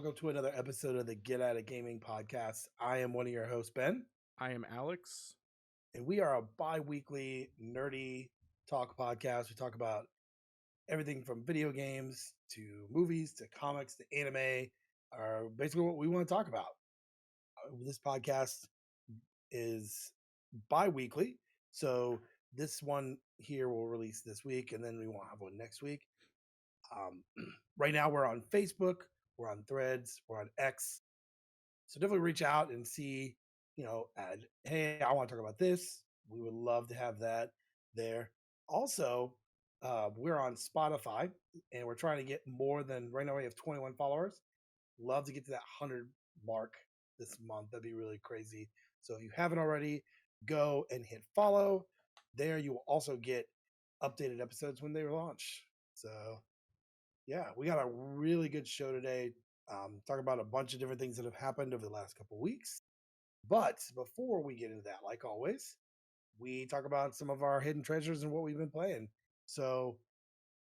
welcome to another episode of the Get Out of Gaming podcast. I am one of your hosts, Ben, I am Alex. and we are a bi-weekly nerdy talk podcast. We talk about everything from video games to movies to comics to anime, are basically what we want to talk about. This podcast is bi-weekly, so this one here will release this week, and then we won't have one next week. Right now, we're on Facebook, we're on Threads, we're on X. So definitely reach out and see, add, hey, I want to talk about this. We would love to have that there. Also, we're on Spotify and we're trying to get more than right now we have 21 followers. Love to get to that 100 mark this month. That'd be really crazy. So if you haven't already, go and hit follow. There you will also get updated episodes when they launch. So yeah, we got a really good show today. Talk about a bunch of different things that have happened over the last couple of weeks. But before we get into that, like always, we talk about some of our hidden treasures and what we've been playing. So,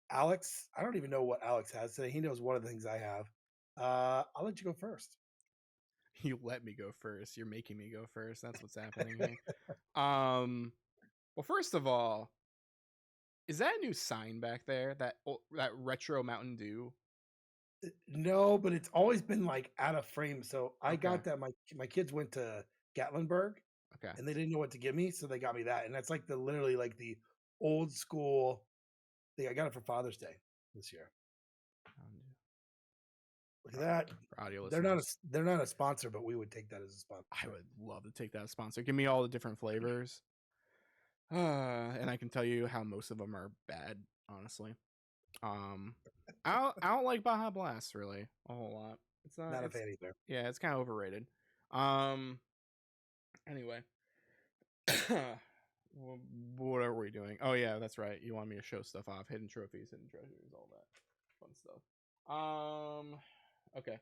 Alex, I don't even know what Alex has today. He knows one of the things I have. I'll let you go first. You let me go first. You're making me go first. That's what's happening here. Well, first of all, is that a new sign back there? That retro Mountain Dew? No, but it's always been like out of frame. So I Okay. got that. My kids went to Gatlinburg. Okay. And they didn't know what to give me, so they got me that. And that's like literally like the old school thing. I got it for Father's Day this year. Look at that. For audio They're not a sponsor, but we would take that as a sponsor. I would love to take that as sponsor. Give me all the different flavors. And I can tell you how most of them are bad, honestly. I don't like Baja Blast really a whole lot. It's not a fan either. Yeah, it's kind of overrated. Anyway. What are we doing? Oh yeah, that's right. You want me to show stuff off, hidden trophies, hidden treasures, all that fun stuff. Okay.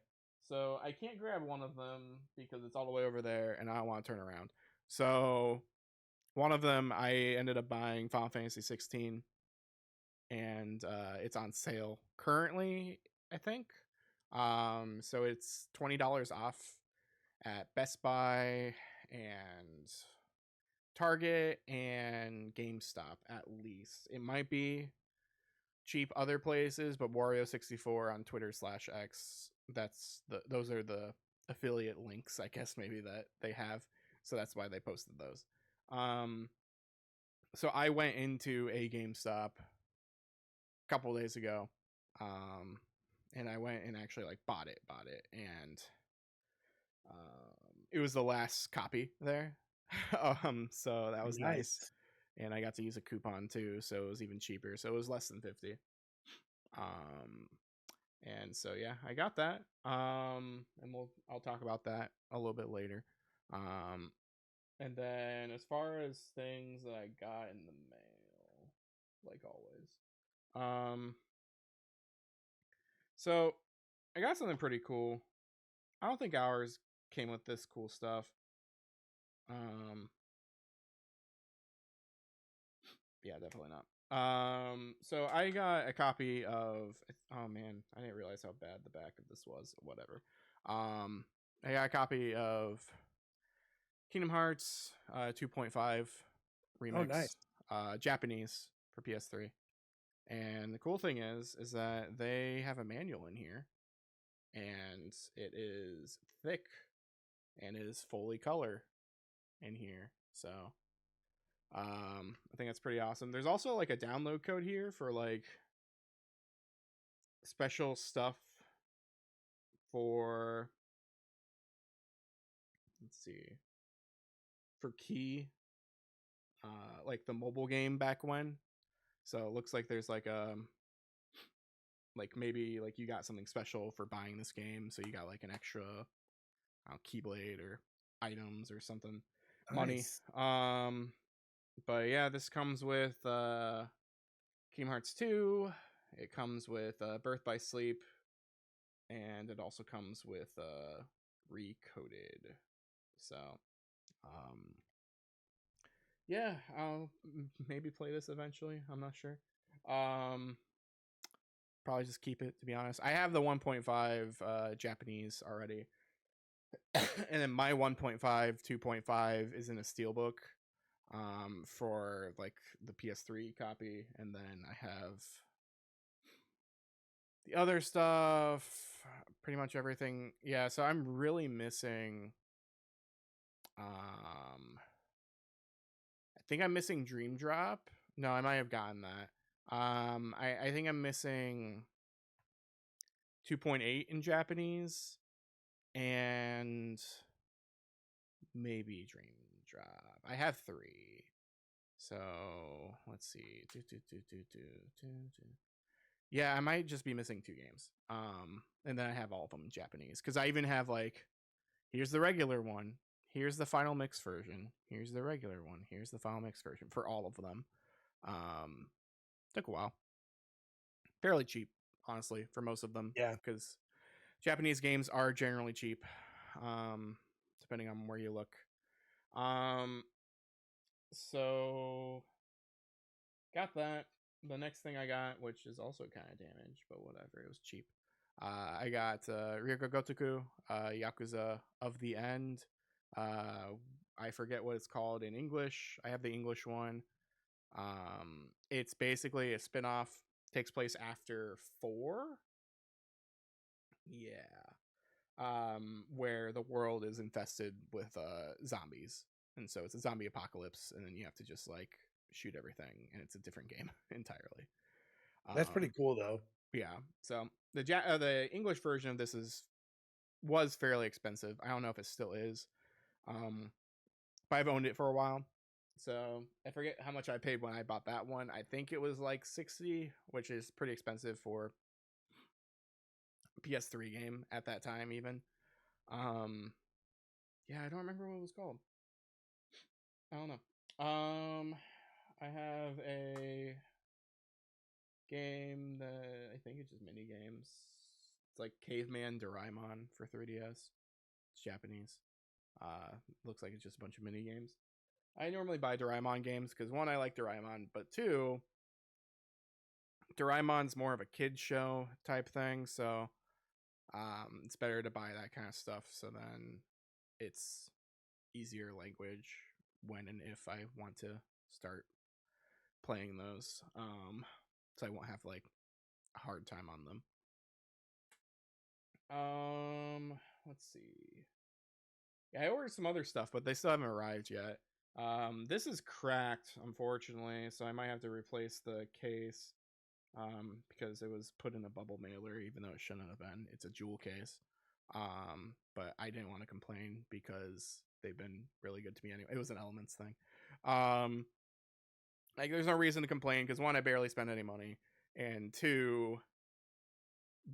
So I can't grab one of them because it's all the way over there, and I don't want to turn around. So one of them I ended up buying Final Fantasy 16, and it's on sale currently, I think. So it's $20 off at Best Buy and Target and GameStop at least. It might be cheap other places, but Wario64 on Twitter /X. Those are the affiliate links, I guess maybe that they have. So that's why they posted those. So I went into a GameStop a couple days ago, and I went and actually like bought it, and it was the last copy there. So that was nice. And I got to use a coupon too, so it was even cheaper. So it was less than 50. And so yeah, I got that. And I'll talk about that a little bit later. And then as far as things that I got in the mail, like always. So I got something pretty cool. I don't think ours came with this cool stuff. Yeah, definitely not. So I got a copy of, oh man, I didn't realize how bad the back of this was. Whatever. I got a copy of Kingdom Hearts 2.5 remix. Oh, nice. Japanese for PS3. And the cool thing is that they have a manual in here, and it is thick, and it is fully color in here. So I think that's pretty awesome. There's also like a download code here for like special stuff for, let's see, for Key, like the mobile game back when. So it looks like there's like like maybe like you got something special for buying this game, so you got like an extra Keyblade or items or something. Nice. Money. But yeah, this comes with Kingdom Hearts 2. It comes with Birth by Sleep, and it also comes with Recoded. So yeah, I'll maybe play this eventually. I'm not sure. probably just keep it, to be honest. I have the 1.5 Japanese already. And then my 1.5, 2.5 is in a steelbook for like the PS3 copy, and then I have the other stuff, pretty much everything. Yeah, so I'm really missing I think I'm missing Dream Drop. No, I might have gotten that. I think I'm missing 2.8 in Japanese and maybe Dream Drop. I have 3. So let's see. Yeah, I might just be missing 2 games. And then I have all of them in Japanese. Because I even have like, here's the regular one. Here's the final mix version. Here's the regular one. Here's the final mix version for all of them. Took a while. Fairly cheap, honestly, for most of them. Yeah. Because Japanese games are generally cheap, depending on where you look. So got that. The next thing I got, which is also kind of damaged, but whatever, it was cheap. I got Ryuga Gotoku, Yakuza of the End. I forget what it's called in English. I have the English one. It's basically a spin-off, takes place after 4. Yeah. Where the world is infested with zombies. And so it's a zombie apocalypse, and then you have to just like shoot everything, and it's a different game entirely. That's pretty cool, though. Yeah. So the English version of this was fairly expensive. I don't know if it still is, but I've owned it for a while, so I forget how much I paid when I bought that one. I think it was like 60, which is pretty expensive for a PS3 game at that time, even. Yeah, I don't remember what it was called. I don't know. I have a game that I think it's just mini games. It's like Caveman Doraemon for 3DS. It's Japanese. Looks like it's just a bunch of mini games. I normally buy Doraemon games because 1, I like Doraemon, but 2, Doraemon's more of a kid show type thing, so it's better to buy that kind of stuff. So then it's easier language when and if I want to start playing those. So I won't have like a hard time on them. Let's see. Yeah, I ordered some other stuff, but they still haven't arrived yet. This is cracked, unfortunately, so I might have to replace the case because it was put in a bubble mailer, even though it shouldn't have been. It's a jewel case. But I didn't want to complain because they've been really good to me anyway. It was an Elements thing. Like, there's no reason to complain because 1, I barely spend any money, and 2,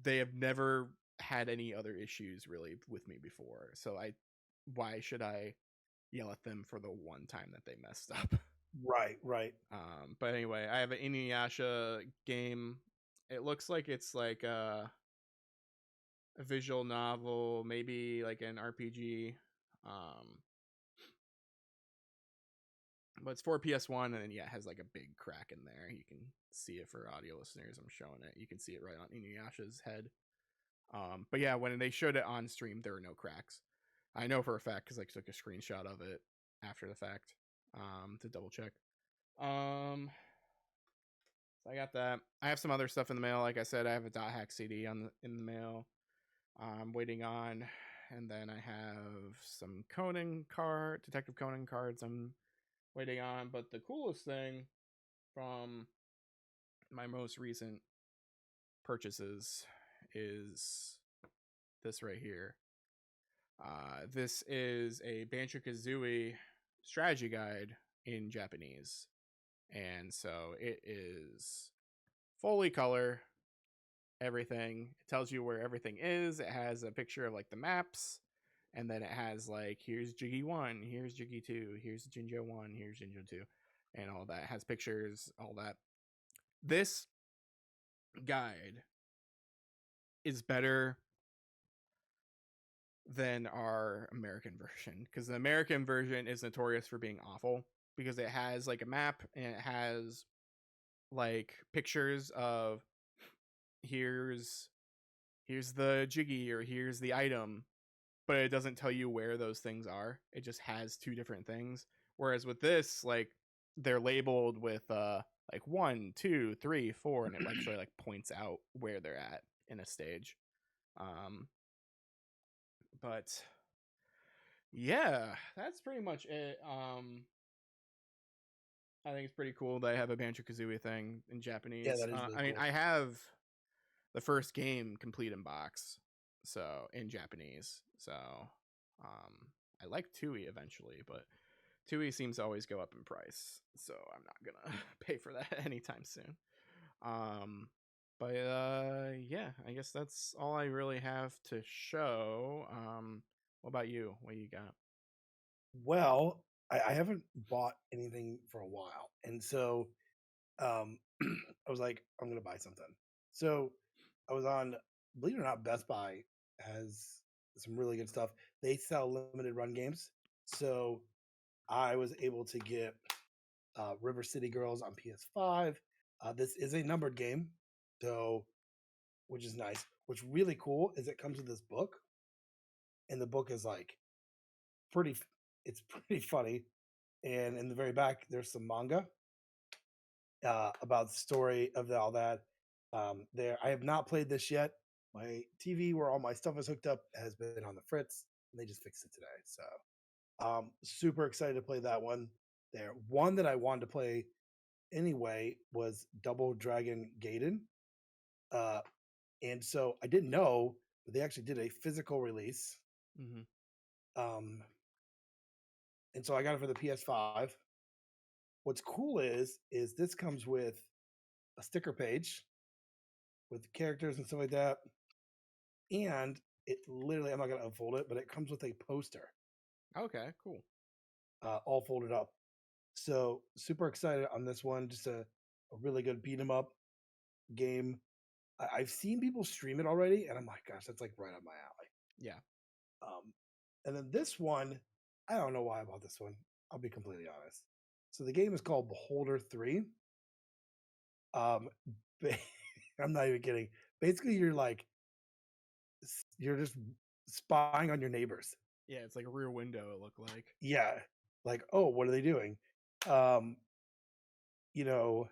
they have never had any other issues really with me before. So why should I yell at them for the one time that they messed up? Right. But anyway, I have an Inuyasha game. It looks like it's like a visual novel, maybe like an RPG. But it's for PS1, and then yeah, it has like a big crack in there. You can see it for audio listeners. I'm showing it. You can see it right on Inuyasha's head. But yeah, when they showed it on stream, there were no cracks. I know for a fact because I took a screenshot of it after the fact to double check. So I got that. I have some other stuff in the mail. Like I said, I have a Dot Hack CD in the mail. I'm waiting on, and then I have some Detective Conan cards I'm waiting on. But the coolest thing from my most recent purchases is this right here. This is a Banjo-Kazooie strategy guide in Japanese. And so it is fully color, everything. It tells you where everything is. It has a picture of like the maps. And then it has like, here's Jiggy 1, here's Jiggy 2, here's Jinjo 1, here's Jinjo 2, and all that. It has pictures, all that. This guide is better than our American version because the American version is notorious for being awful because it has like a map and it has like pictures of here's the jiggy or here's the item, but it doesn't tell you where those things are. It just has two different things. Whereas with this, like they're labeled with like 1, 2, 3, 4, and it actually like points out where they're at in a stage. Um, but yeah, that's pretty much it. I think it's pretty cool that I have a Banjo Kazooie thing in Yeah, Japanese. that is really I mean, cool. I have the first game complete in box, so in Japanese. So I like Tui eventually, but Tui seems to always go up in price, so I'm not gonna pay for that anytime soon. Um, but yeah, I guess that's all I really have to show. What about you? What you got? Well, I haven't bought anything for a while, and so I was like, I'm gonna buy something. So I was on, believe it or not, Best Buy has some really good stuff. They sell limited run games, so I was able to get River City Girls on PS5. This is a numbered game, so which is nice. What's really cool is it comes with this book, and the book is like pretty. It's pretty funny, and in the very back there's some manga about the story of all that. There, I have not played this yet. My TV, where all my stuff is hooked up, has been on the fritz, and they just fixed it today. So, super excited to play that one. There, one that I wanted to play anyway was Double Dragon Gaiden, uh, and so I didn't know, but they actually did a physical release. Mm-hmm. Um, and so I got it for the PS5. What's cool is this comes with a sticker page with characters and stuff like that. And it literally, I'm not going to unfold it, but it comes with a poster, Okay, cool. all folded up. So super excited on this one. Just a really good beat 'em up game. I've seen people stream it already, and I'm like, gosh, that's like right up my alley. Yeah. And then this one, I don't know why I bought this one. I'll be completely honest. So the game is called Beholder 3. Um, I'm not even kidding. Basically, you're like, you're just spying on your neighbors. Yeah, it's like a rear window, it looked like. Yeah. Like, oh, what are they doing? Um, you know,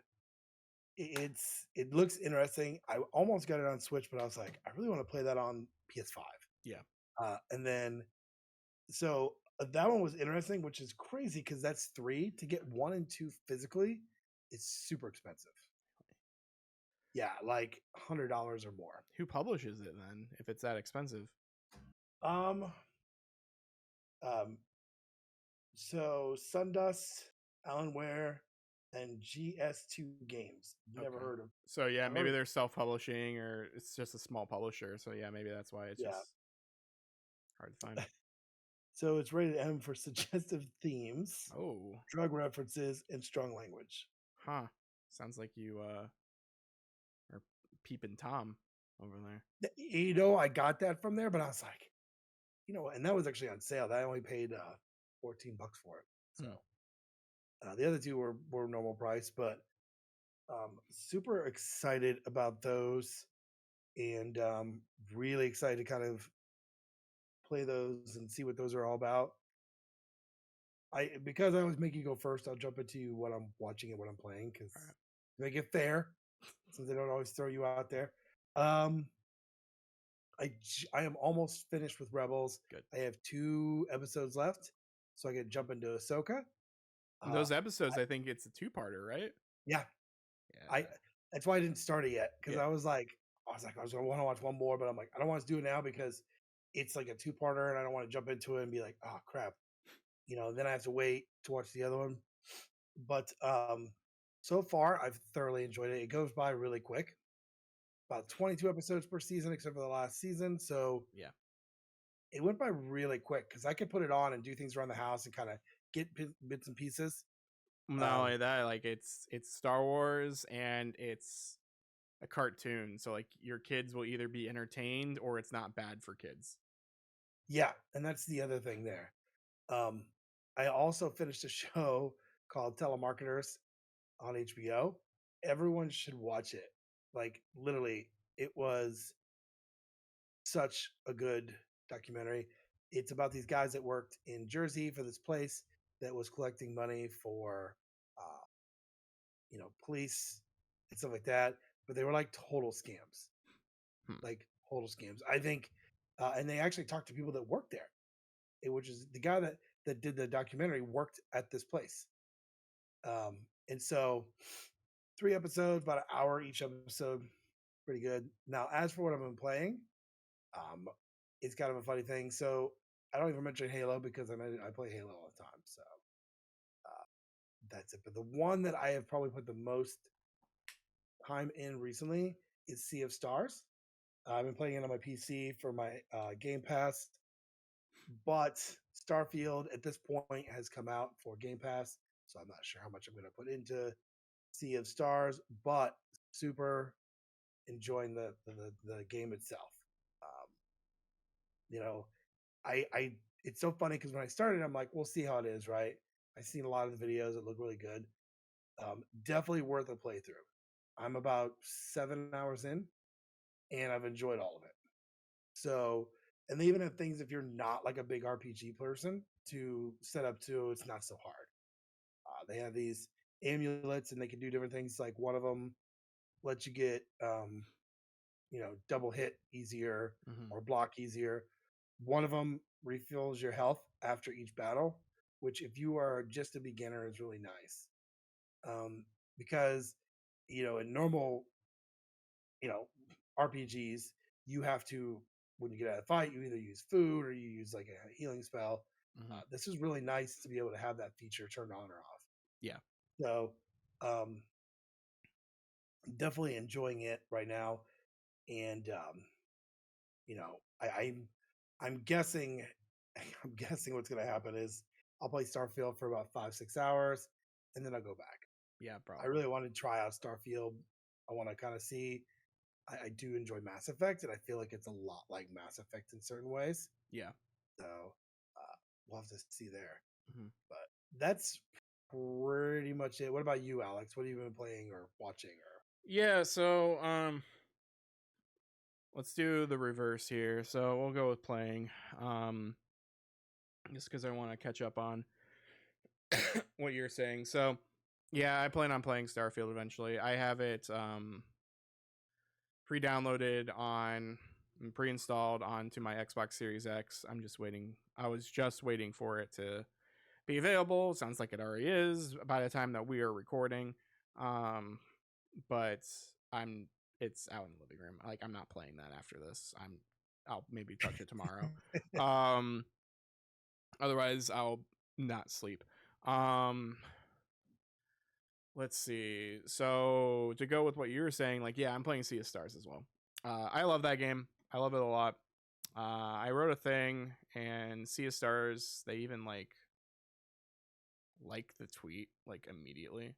it looks interesting. I almost got it on Switch, but I was like, I really want to play that on PS5. Yeah. And then so that one was interesting, which is crazy because that's three. To get one and two physically is super expensive. Yeah, like $100 or more. Who publishes it then if it's that expensive? Um, um, so Sundust, Alienware, and GS2 Games. Never Okay. heard of. So yeah, I've maybe heard. they're self-publishing or it's just a small publisher. So yeah, maybe that's why it's Yeah. just hard to find. So it's rated M for suggestive themes, Oh, drug references, and strong language. huh. Sounds like you are peeping Tom over there. I got that from there, but I was like, and that was actually on sale. I only paid $14 for it. So Hmm. the other two were normal price, but super excited about those, and really excited to kind of play those and see what those are all about. Because I always make you go first, I'll jump into what I'm watching and what I'm playing because All right. to make it fair, since they don't always throw you out there. Um, I am almost finished with Rebels. Good. I have 2 episodes left, so I can jump into Ahsoka. And Uh, those episodes, I, I think it's a two-parter, right? yeah, I Yeah. that's why I didn't start it yet because Yeah. I was gonna want to watch one more, but I'm like, I don't want to do it now because it's like a two-parter, and I don't want to jump into it and be like, oh crap, then I have to wait to watch the other one. But so far I've thoroughly enjoyed it. It goes by really quick. About 22 episodes per season, except for the last season. So Yeah. it went by really quick because I could put it on and do things around the house and kind of get bits and pieces. Not Um, only that, like it's Star Wars and it's a cartoon, so like your kids will either be entertained or it's not bad for kids. yeah, and that's the other thing there. Um, I also finished a show called Telemarketers on HBO. Everyone should watch it. Like literally, It was such a good documentary. It's about these guys that worked in Jersey for this place that was collecting money for, uh, police and stuff like that. But they were like total scams, Hmm. like total scams. I think, and they actually talked to people that worked there, which is the guy that did the documentary worked at this place. And so 3 episodes, about an hour each episode, pretty good. Now, as for what I've been playing, um, it's kind of a funny thing. So I don't even mention Halo because I play Halo all the time. So uh, that's it. But the one that I have probably put the most time in recently is Sea of Stars. I've been playing it on my PC for my Game Pass, but Starfield at this point has come out for Game Pass, so I'm not sure how much I'm going to put into Sea of Stars, but super enjoying the game itself. Um, you know, I it's so funny because when I started, I'm like, we'll see how it is, right? I've seen a lot of the videos that look really good. Definitely worth a playthrough. I'm about 7 hours in, and I've enjoyed all of it. So, and they even have things if you're not like a big RPG person to set up to. It's not so hard. They have these amulets, and they can do different things. Like one of them lets you get, double hit easier Mm-hmm. or block easier. One of them refills your health after each battle, which if you are just a beginner is really nice. Because in normal you know RPGs, you have to, when you get out of the fight, you either use food or you use like a healing spell. Mm-hmm. This is really nice to be able to have that feature turned on or off. Yeah. So um, definitely enjoying it right now, and you know I, I'm I'm guessing I'm guessing what's going to happen is I'll play Starfield for about 5-6 hours, and then I'll go back. Yeah. I Probably. really want to try out Starfield. I want to kind of see. I do enjoy Mass Effect, and I feel like it's a lot like Mass Effect in certain ways. Yeah. So we'll have to see there. Mm-hmm. But that's pretty much it. What about you, Alex? What have you been playing or watching? Or Yeah. So let's do the reverse here. So we'll go with playing. Um, just because I want to catch up on what you're saying. So yeah, I plan on playing Starfield eventually. I have it pre-downloaded on pre-installed onto my Xbox Series X. I'm just waiting. I was just waiting for it to be available. Sounds like it already is by the time that we are recording. Um, but I'm it's out in the living room. Like I'm not playing that after this. I'll maybe touch it tomorrow. Um, otherwise I'll not sleep. Um, let's see. So to go with what you were saying, like yeah, I'm playing Sea of Stars as well. I love that game. I love it a lot. I wrote a thing and Sea of Stars. They even like the tweet like immediately.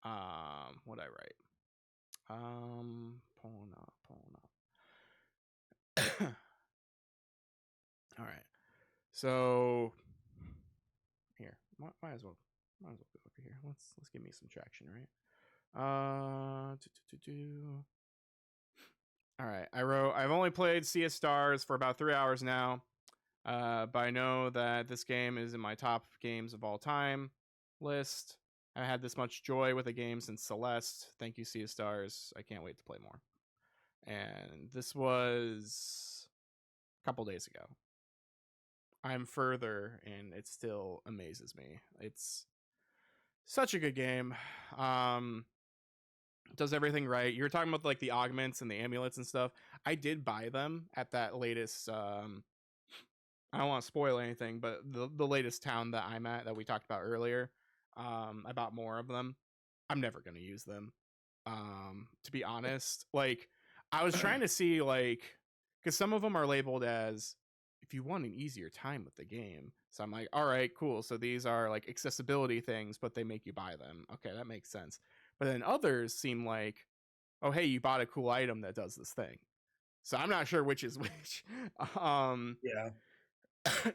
What I write? Pulling up. All right. So here, might as well, go over here. Let's give me some traction, right? All right. I've only played Sea of Stars for about 3 hours now. But I know that this game is in my top games of all time list. I had this much joy with a game since Celeste. Thank you, Sea of Stars. I can't wait to play more. And this was a couple days ago. I'm further, and it still amazes me. It's such a good game. Um, does everything right. You're talking about like the augments and the amulets and stuff. I did buy them at that latest. I don't want to spoil anything, but the latest town that I'm at that we talked about earlier. I bought more of them. I'm never gonna use them. To be honest, like I was trying to see like because some of them are labeled as if you want an easier time with the game. So I'm like, all right, cool. So these are like accessibility things, but they make you buy them. Okay, that makes sense. But then others seem like, oh hey, you bought a cool item that does this thing. So I'm not sure which is which. um, yeah,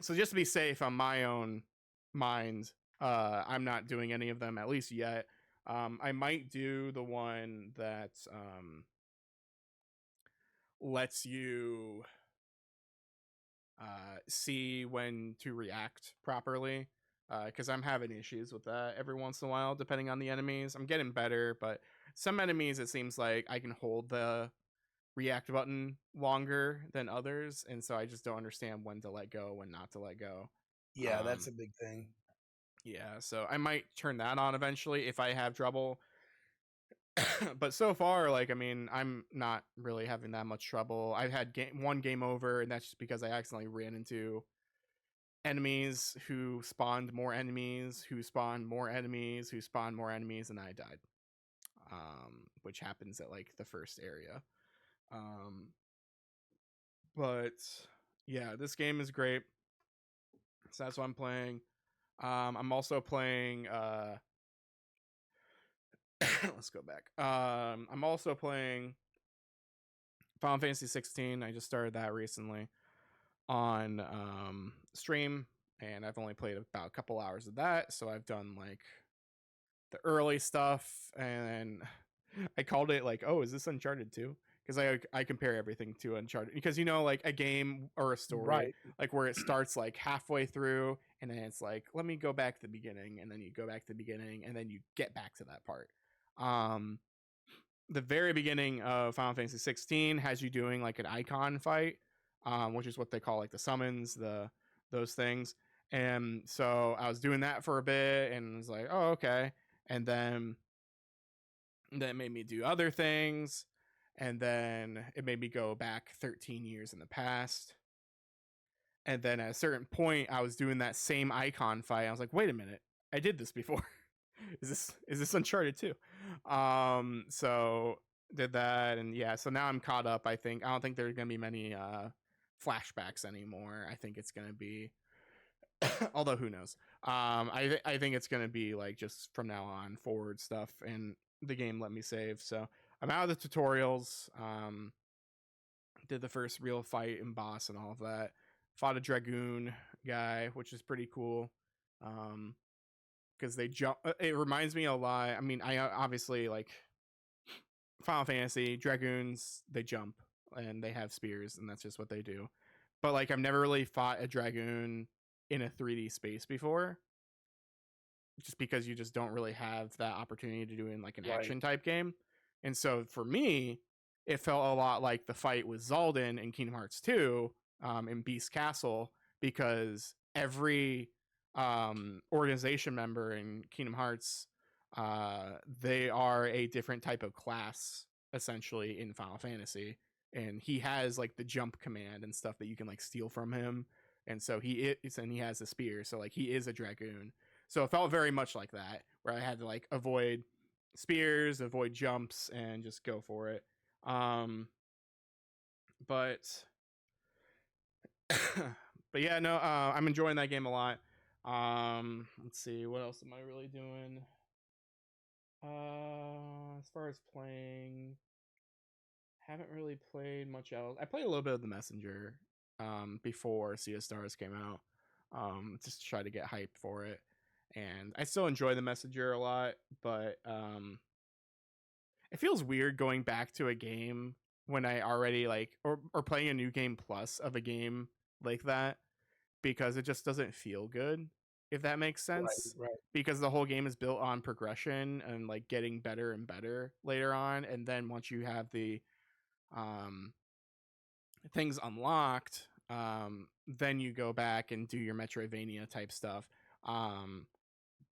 so just to be safe on my own mind, I'm not doing any of them at least yet. I might do the one that lets you see when to react properly. Because I'm having issues with that every once in a while, depending on the enemies. I'm getting better, but some enemies, it seems like I can hold the react button longer than others, and so I just don't understand when to let go, when not to let go. Yeah, that's Um, a big thing. yeah, so I might turn that on eventually if I have trouble. But so far, like, I mean, I'm not really having that much trouble. I've had one game over, and that's just because I accidentally ran into enemies who spawned more enemies, who spawned more enemies, who spawned more enemies, and I died. Which happens at like the first area. Um, but yeah, this game is great. So that's what I'm playing. I'm also playing. Let's go back. I'm also playing Final Fantasy 16. I just started that recently on stream, and I've only played about a couple hours of that. So I've done like the early stuff, and I called it like, oh, is this Uncharted 2? Because I compare everything to Uncharted, because like a game or a story, Right. like where it starts like halfway through and then it's like, let me go back to the beginning, and then you go back to the beginning and then you get back to that part. um the very beginning of Final Fantasy 16 has you doing like an icon fight, which is what they call like the summons, those things. And so I was doing that for a bit and was like, oh, okay. And then that made me do other things, and then it made me go back 13 years in the past. And then at a certain point I was doing that same icon fight. I was like, wait a minute, I did this before. Is this Uncharted 2? So did that, and yeah, so now I'm caught up. I don't think there's gonna be many flashbacks anymore. I think it's gonna be although who knows. I think it's gonna be like just from now on forward stuff, and the game let me save. So I'm out of the tutorials. Did the first real fight and boss and all of that. Fought a dragoon guy, which is pretty cool. Because they jump. It reminds me a lot. I mean, I obviously like Final Fantasy dragoons. They jump and they have spears, and that's just what they do. But like, I've never really fought a dragoon in a 3D space before, just because you just don't really have that opportunity to do it in like an Right. action type game. And so for me, it felt a lot like the fight with Zaldin in Kingdom Hearts 2, in Beast Castle, because every organization member in Kingdom Hearts, they are a different type of class essentially in Final Fantasy. And he has like the jump command and stuff that you can like steal from him. And so he has a spear. So like, he is a dragoon. So it felt very much like that, where I had to like avoid spears, avoid jumps, and just go for it. But but yeah, no, I'm enjoying that game a lot. Let's see, what else am I really doing? As far as playing, haven't really played much else. I played a little bit of The Messenger before Sea of Stars came out, just to try to get hyped for it. And I still enjoy The Messenger a lot, but it feels weird going back to a game when I already like, or playing a new game plus of a game like that, because it just doesn't feel good, if that makes Right. sense. Right. Because the whole game is built on progression and like getting better and better later on, and then once you have the um things unlocked, then you go back and do your Metroidvania type stuff. Um,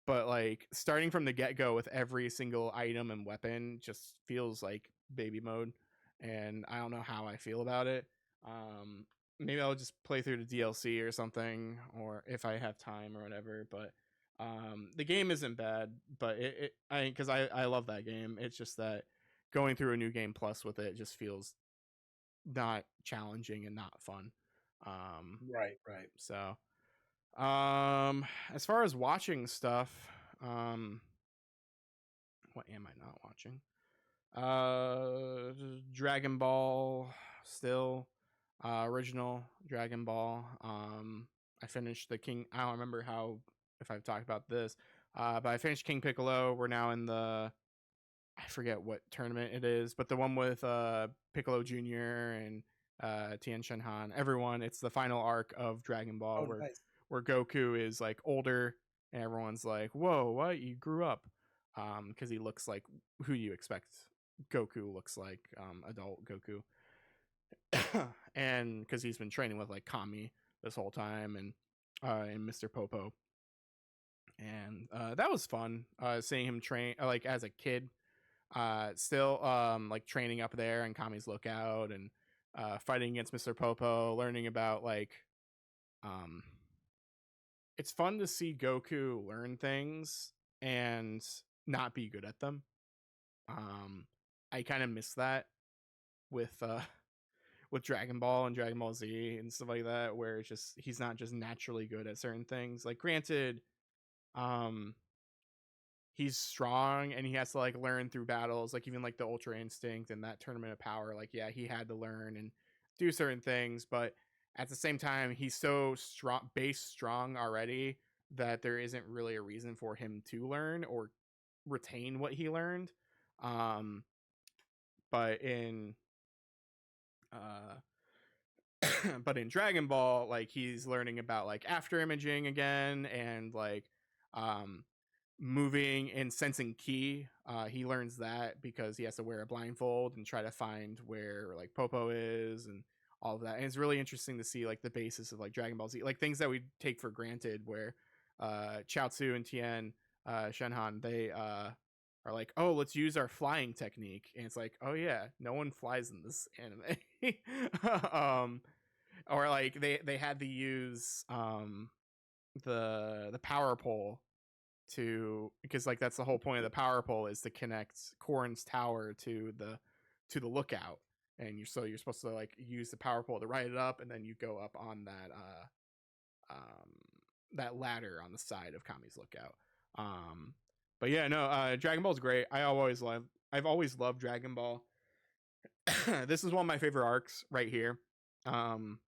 but like, starting from the get go with every single item and weapon just feels like baby mode, and I don't know how I feel about it. Maybe I'll just play through the DLC or something, or if I have time or whatever. But the game isn't bad, but because I love that game. It's just that going through a new game plus with it just feels not challenging and not fun. Um, Right. Right. so as far as watching stuff, um, what am I not watching? Dragon Ball still, original Dragon Ball. I finished the King. I don't remember how if I've talked about this, but I finished King Piccolo. We're now in the I forget what tournament it is, but the one with Piccolo Jr. and Tien Shin Han, everyone, it's the final arc of Dragon Ball Oh, where nice. Goku is like older and everyone's like, "Whoa, what? You grew up?" Because he looks like who you expect Goku looks like, adult Goku, and because he's been training with like Kami this whole time and Mr. Popo, and that was fun seeing him train like as a kid, still like training up there in Kami's lookout and fighting against Mr. Popo, learning about like um it's fun to see Goku learn things and not be good at them. um I kind of miss that with with Dragon Ball and Dragon Ball Z and stuff like that, where it's just he's not just naturally good at certain things. Like granted, um he's strong and he has to like learn through battles, like even like the Ultra Instinct and that Tournament of Power, like yeah, he had to learn and do certain things, but at the same time he's so strong, base strong already, that there isn't really a reason for him to learn or retain what he learned. um but in uh but in Dragon Ball, like he's learning about like after imaging again and like um moving and sensing ki. He learns that because he has to wear a blindfold and try to find where like Popo is and all of that. And it's really interesting to see like the basis of like Dragon Ball Z, like things that we take for granted, where Chaozu and Tien Shenhan, they are like, oh, let's use our flying technique, and it's like, oh yeah, no one flies in this anime. Or like they had to use the power pole to, because like that's the whole point of the power pole, is to connect Korn's tower to the lookout, and you're supposed to like use the power pole to ride it up, and then you go up on that ladder on the side of Kami's lookout. um but yeah, no, Dragon Ball's great. I've always loved Dragon Ball. This is one of my favorite arcs right here. um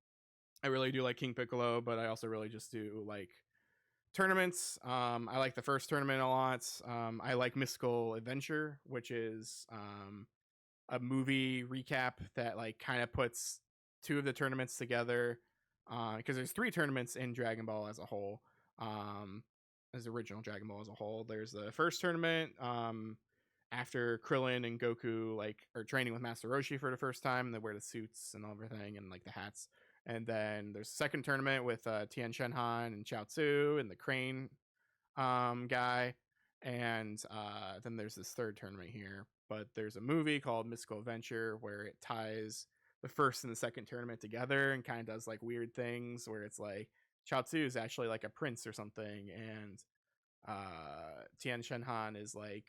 I really do like King Piccolo, but I also really just do like tournaments. I like the first tournament a lot. I like Mystical Adventure, which is a movie recap that like kind of puts two of the tournaments together. Because there's three tournaments in Dragon Ball as a whole. As original Dragon Ball as a whole, there's the first tournament. After Krillin and Goku like are training with Master Roshi for the first time, they wear the suits and everything and like the hats. And then there's a second tournament with Tien Shenhan and Chaozu and the Crane guy. And then there's this third tournament here. But there's a movie called Mystical Adventure where it ties the first and the second tournament together and kind of does like weird things where it's like Chaozu is actually like a prince or something, and Tien Shenhan is like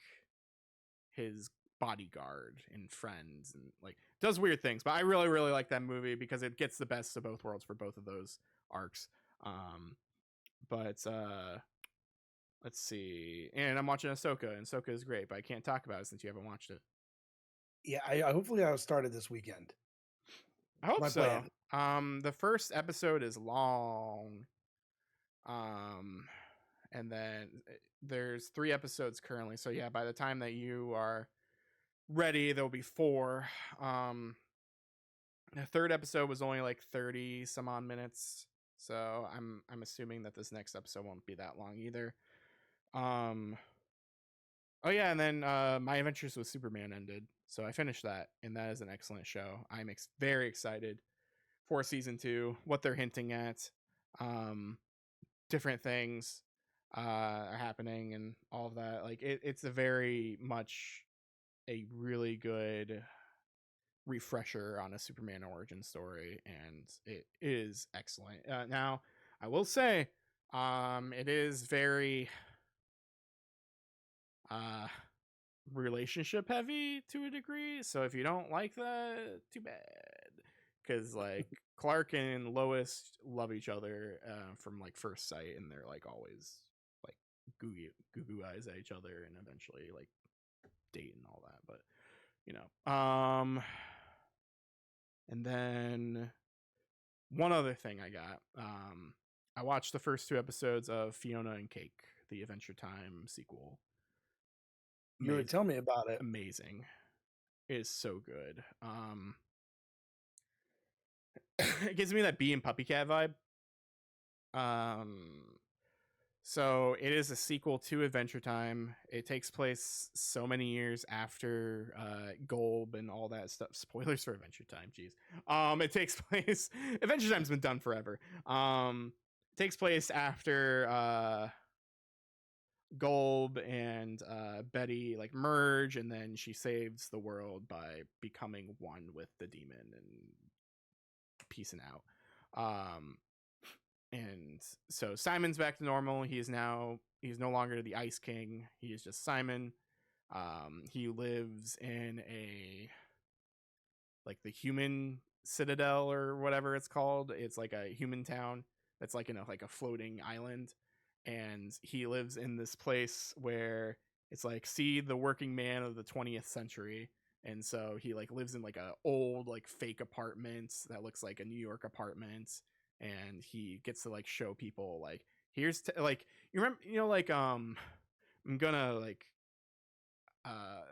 his bodyguard and friends, and like does weird things. But I really really like that movie because it gets the best of both worlds for both of those arcs. But let's see, and I'm watching Ahsoka, and Ahsoka is great, but I can't talk about it since you haven't watched it. Yeah, I hopefully I'll start it this weekend. I hope My so. plan. The first episode is long. um and then there's 3 episodes currently, so yeah, by the time that you are ready there'll be 4. The third episode was only like 30 some odd minutes, so I'm assuming that this next episode won't be that long either. um oh yeah, and then My Adventures with Superman ended, so I finished that, and that is an excellent show. I'm very excited for season 2, what they're hinting at. Different things are happening and all of that. Like it's a very much a really good refresher on a Superman origin story, and it is excellent. Now, I will say, it is very uh relationship heavy to a degree. So if you don't like that, too bad. Because like Clark and Lois love each other from like first sight, and they're like always like goo goo eyes at each other, and eventually like date and all that. But you know, and then one other thing I got. I watched the first 2 episodes of Fiona and Cake, the Adventure Time sequel. You were telling me about it. Amazing. It is so good. It gives me that Bee and Puppy Cat vibe. Um, so it is a sequel to Adventure Time. It takes place so many years after Golb and all that stuff. Spoilers for Adventure Time, jeez. It takes place. Adventure Time's been done forever. It takes place after Golb and Betty like merge, and then she saves the world by becoming one with the demon and peacing out. And so Simon's back to normal. He's no longer the Ice King. He is just Simon. He lives in a like the human citadel or whatever it's called. It's like a human town that's like in a floating island, and he lives in this place where it's like see the working man of the 20th century. And so he like lives in like a old like fake apartment that looks like a New York apartment, and he gets to like show people like here's like you remember like I'm gonna like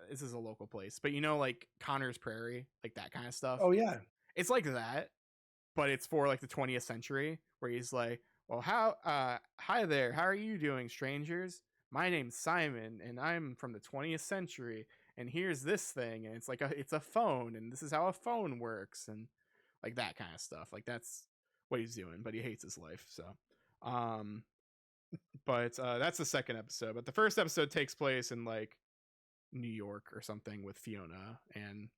this is a local place, but like Connor's Prairie, like that kind of stuff. Oh yeah. It's like that, but it's for like the 20th century, where he's like, well, hi there, how are you doing, strangers? My name's Simon, and I'm from the 20th century, and here's this thing, and it's like it's a phone, and this is how a phone works, and like that kind of stuff. Like that's what he's doing, but he hates his life. So, um, but that's the second episode. But the first episode takes place in like New York or something with Fiona, and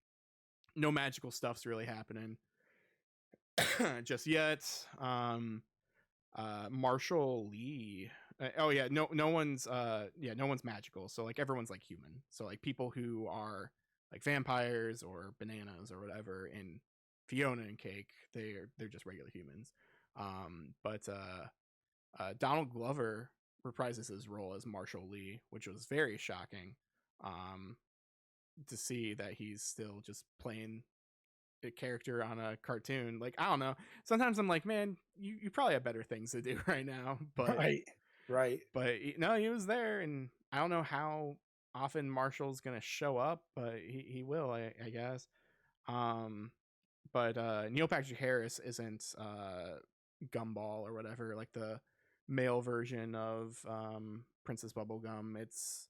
no magical stuff's really happening just yet. Marshall Lee. Oh yeah, no one's no one's magical. So like everyone's like human. So like people who are like vampires or bananas or whatever in Fiona and Cake, they're just regular humans. But Donald Glover reprises his role as Marshall Lee, which was very shocking. To see that he's still just playing a character on a cartoon. Like I don't know, sometimes I'm like, man, you probably have better things to do right now. But Right. but no, he was there, and I don't know how often Marshall's gonna show up, but he will, I guess. But Neil Patrick Harris isn't Gumball or whatever, like the male version of Princess Bubblegum. It's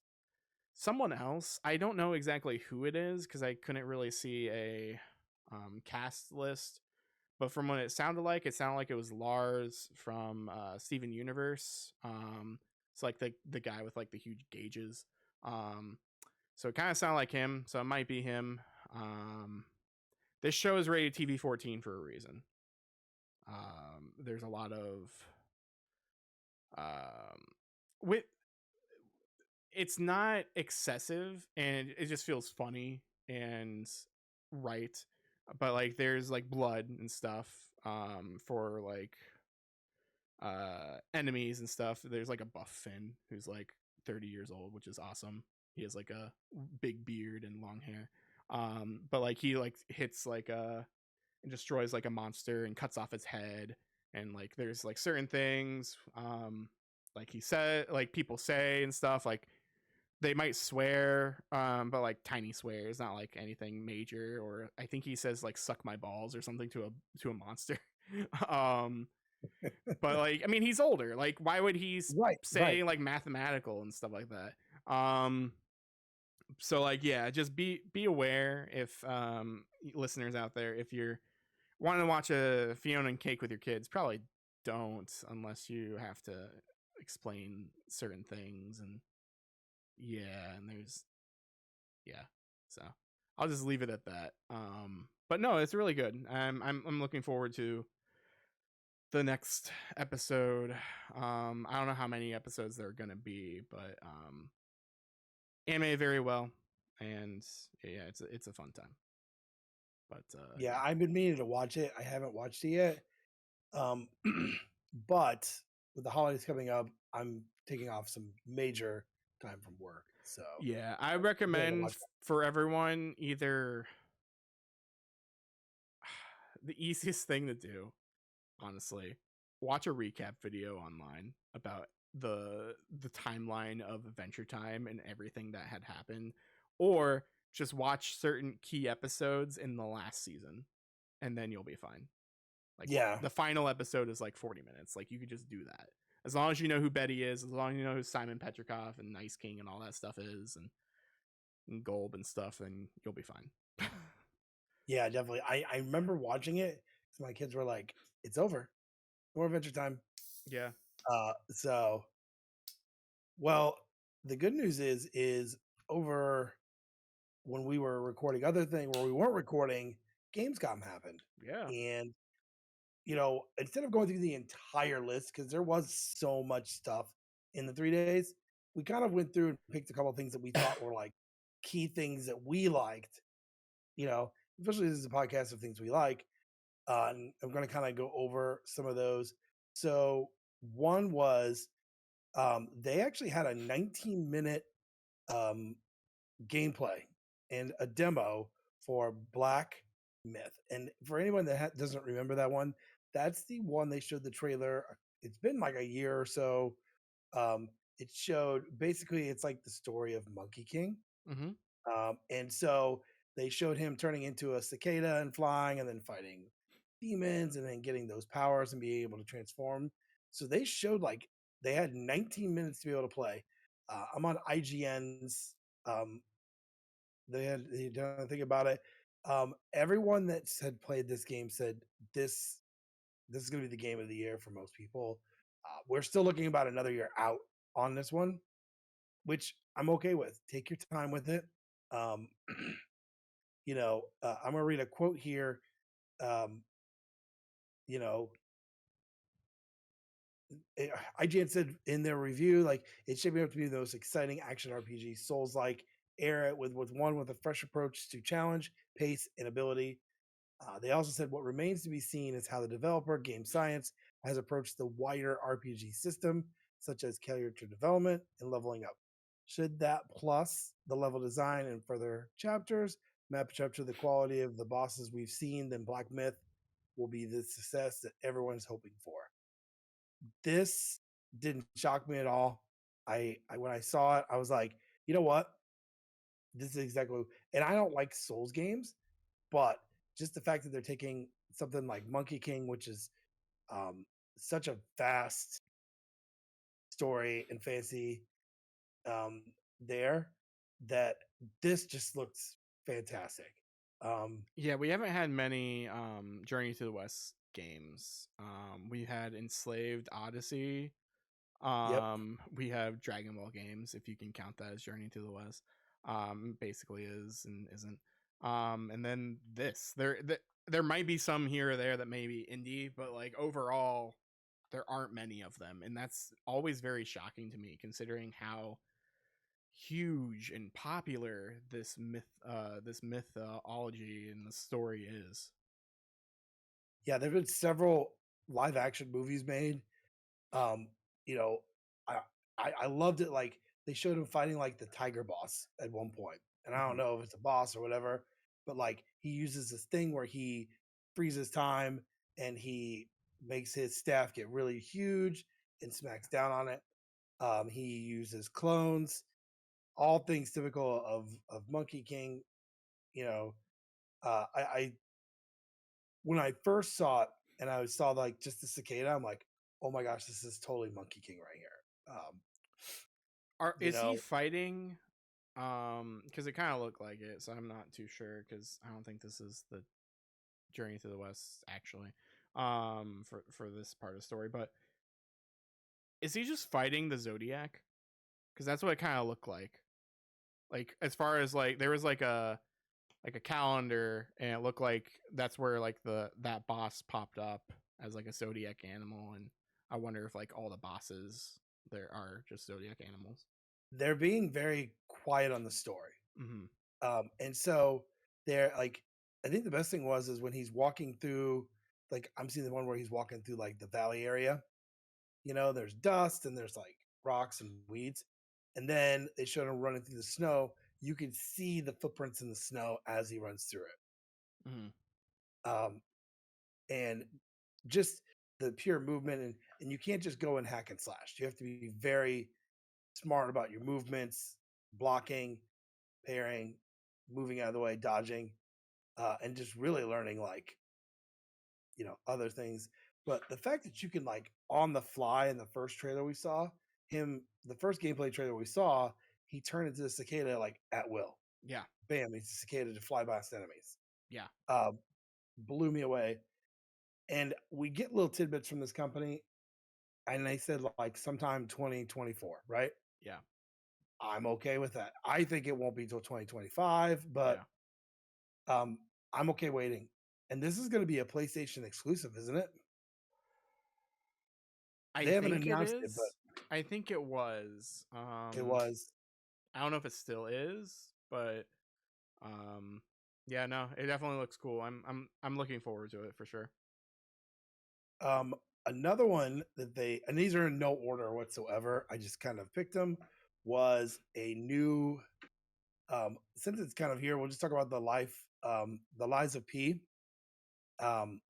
someone else. I don't know exactly who it is because I couldn't really see a cast list. But from what it sounded like it was Lars from Steven Universe. It's like the guy with like the huge gauges. So it kind of sounded like him. So it might be him. This show is rated TV 14 for a reason. There's a lot of with it's not excessive, and it just feels funny and right, but like there's like blood and stuff for like enemies and stuff. There's like a buff Finn who's like 30 years old, which is awesome. He has like a big beard and long hair. But like he like hits like and destroys like a monster and cuts off its head, and like there's like certain things like he said, like people say and stuff, like they might swear, but like tiny swears, not like anything major. Or I think he says like "suck my balls" or something to a monster. But like I mean, he's older. Like why would he say like mathematical and stuff like that? So like yeah, just be aware if listeners out there, if you're wanting to watch a Fiona and Cake with your kids, probably don't unless you have to explain certain things. And yeah, and there's so I'll just leave it at that. But no, it's really good. I'm looking forward to the next episode. I don't know how many episodes there are gonna be, but anime very well, and yeah, it's a fun time. But yeah, I've been meaning to watch it. I haven't watched it yet. But with the holidays coming up, I'm taking off some major time from work. So yeah, I recommend for everyone either the easiest thing to do, honestly, watch a recap video online about the timeline of Adventure Time and everything that had happened, or just watch certain key episodes in the last season, and then you'll be fine. Like Yeah. the final episode is like 40 minutes. Like you could just do that. As long as you know who Betty is, as long as you know who Simon Petrikov and Nice King and all that stuff is, and Golb and stuff, then you'll be fine. Yeah, definitely. I remember watching it. My kids were like, "It's over. More Adventure Time." Yeah. So well, the good news is over when we were recording other thing where we weren't recording, Gamescom happened. Yeah. And instead of going through the entire list, because there was so much stuff in the 3 days, we kind of went through and picked a couple of things that we thought were like key things that we liked, you know, especially this is a podcast of things we like. And I'm going to kind of go over some of those. So one was they actually had a 19-minute um, gameplay and a demo for Black Myth. And for anyone that doesn't remember that one, that's the one they showed the trailer. It's been like a year or so. Um, it showed basically it's like the story of Monkey King. Mm-hmm. And so they showed him turning into a cicada and flying and then fighting demons and then getting those powers and being able to transform. So they showed like they had 19 minutes to be able to play. I'm on IGN's. They done think about it. Everyone that had played this game said this is going to be the game of the year for most people. We're still looking about another year out on this one, which I'm okay with. Take your time with it. Um, I'm gonna read a quote here. Um, you know, IGN said in their review, like it's shaping up to be the most exciting action RPG Souls like era with one with a fresh approach to challenge, pace, and ability. They also said what remains to be seen is how the developer, Game Science, has approached the wider RPG system, such as character development and leveling up. Should that plus the level design and further chapters match up to the quality of the bosses we've seen, then Black Myth will be the success that everyone's hoping for. This didn't shock me at all. I when I saw it, I was like, you know what? This is exactly. And I don't like Souls games, but just the fact that they're taking something like Monkey King, which is um, such a vast story and fantasy um, there, that this just looks fantastic. Um, Yeah, we haven't had many Journey to the West games. We had Enslaved Odyssey. yep, We have Dragon Ball games, if you can count that as Journey to the West. Basically is and isn't. And then this. There might be some here or there that may be indie, but like overall, there aren't many of them, and that's always very shocking to me, considering how huge and popular this mythology and the story is. yeah, there've been several live action movies made. Um, you know, I, I loved it. Like they showed him fighting like the tiger boss at one point, and I don't Mm-hmm. know if it's a boss or whatever, but like he uses this thing where he freezes time and he makes his staff get really huge and smacks down on it. He uses clones, all things typical of Monkey King. You know, I when I first saw it and I saw like just the cicada, I'm like, oh my gosh, this is totally Monkey King right here. You Is he know, fighting? Because it kind of looked like it, so I'm not too sure. Because I don't think this is the Journey to the West actually. For this part of the story, but is he just fighting the Zodiac? Because that's what it kind of looked like. Like as far as like there was like a calendar, and it looked like that's where like that boss popped up as like a Zodiac animal, and I wonder if like all the bosses there are just Zodiac animals. they're being very quiet on the story. Mm-hmm. And so they're like, I think the best thing was is when he's walking through, like I'm seeing the one where he's walking through like the valley area. There's dust and there's like rocks and weeds, and then they showed him running through the snow. You can see the footprints in the snow as he runs through it. Mm-hmm. Um, and just the pure movement, and you can't just go and hack and slash. You have to be very smart about your movements, blocking, parrying, moving out of the way, dodging, and just really learning like other things. But the fact that you can like on the fly in the first trailer we saw him, the first gameplay trailer we saw, he turned into a cicada like at will. Yeah. Bam, he's a cicada to fly past enemies. Yeah. Uh, Blew me away. And we get little tidbits from this company, and they said like sometime 2024, right? Yeah. I'm okay with that. I think it won't be till 2025, Yeah. but um, I'm okay waiting. And this is going to be a PlayStation exclusive, isn't it? I They haven't think it announced it, but is. I think it was. it was. I don't know if it still is, but um yeah, no, it definitely looks cool. I'm looking forward to it for sure. Um, Another one that they, and these are in no order whatsoever, I just kind of picked them, was a new, since it's kind of here, we'll just talk about the lives of P.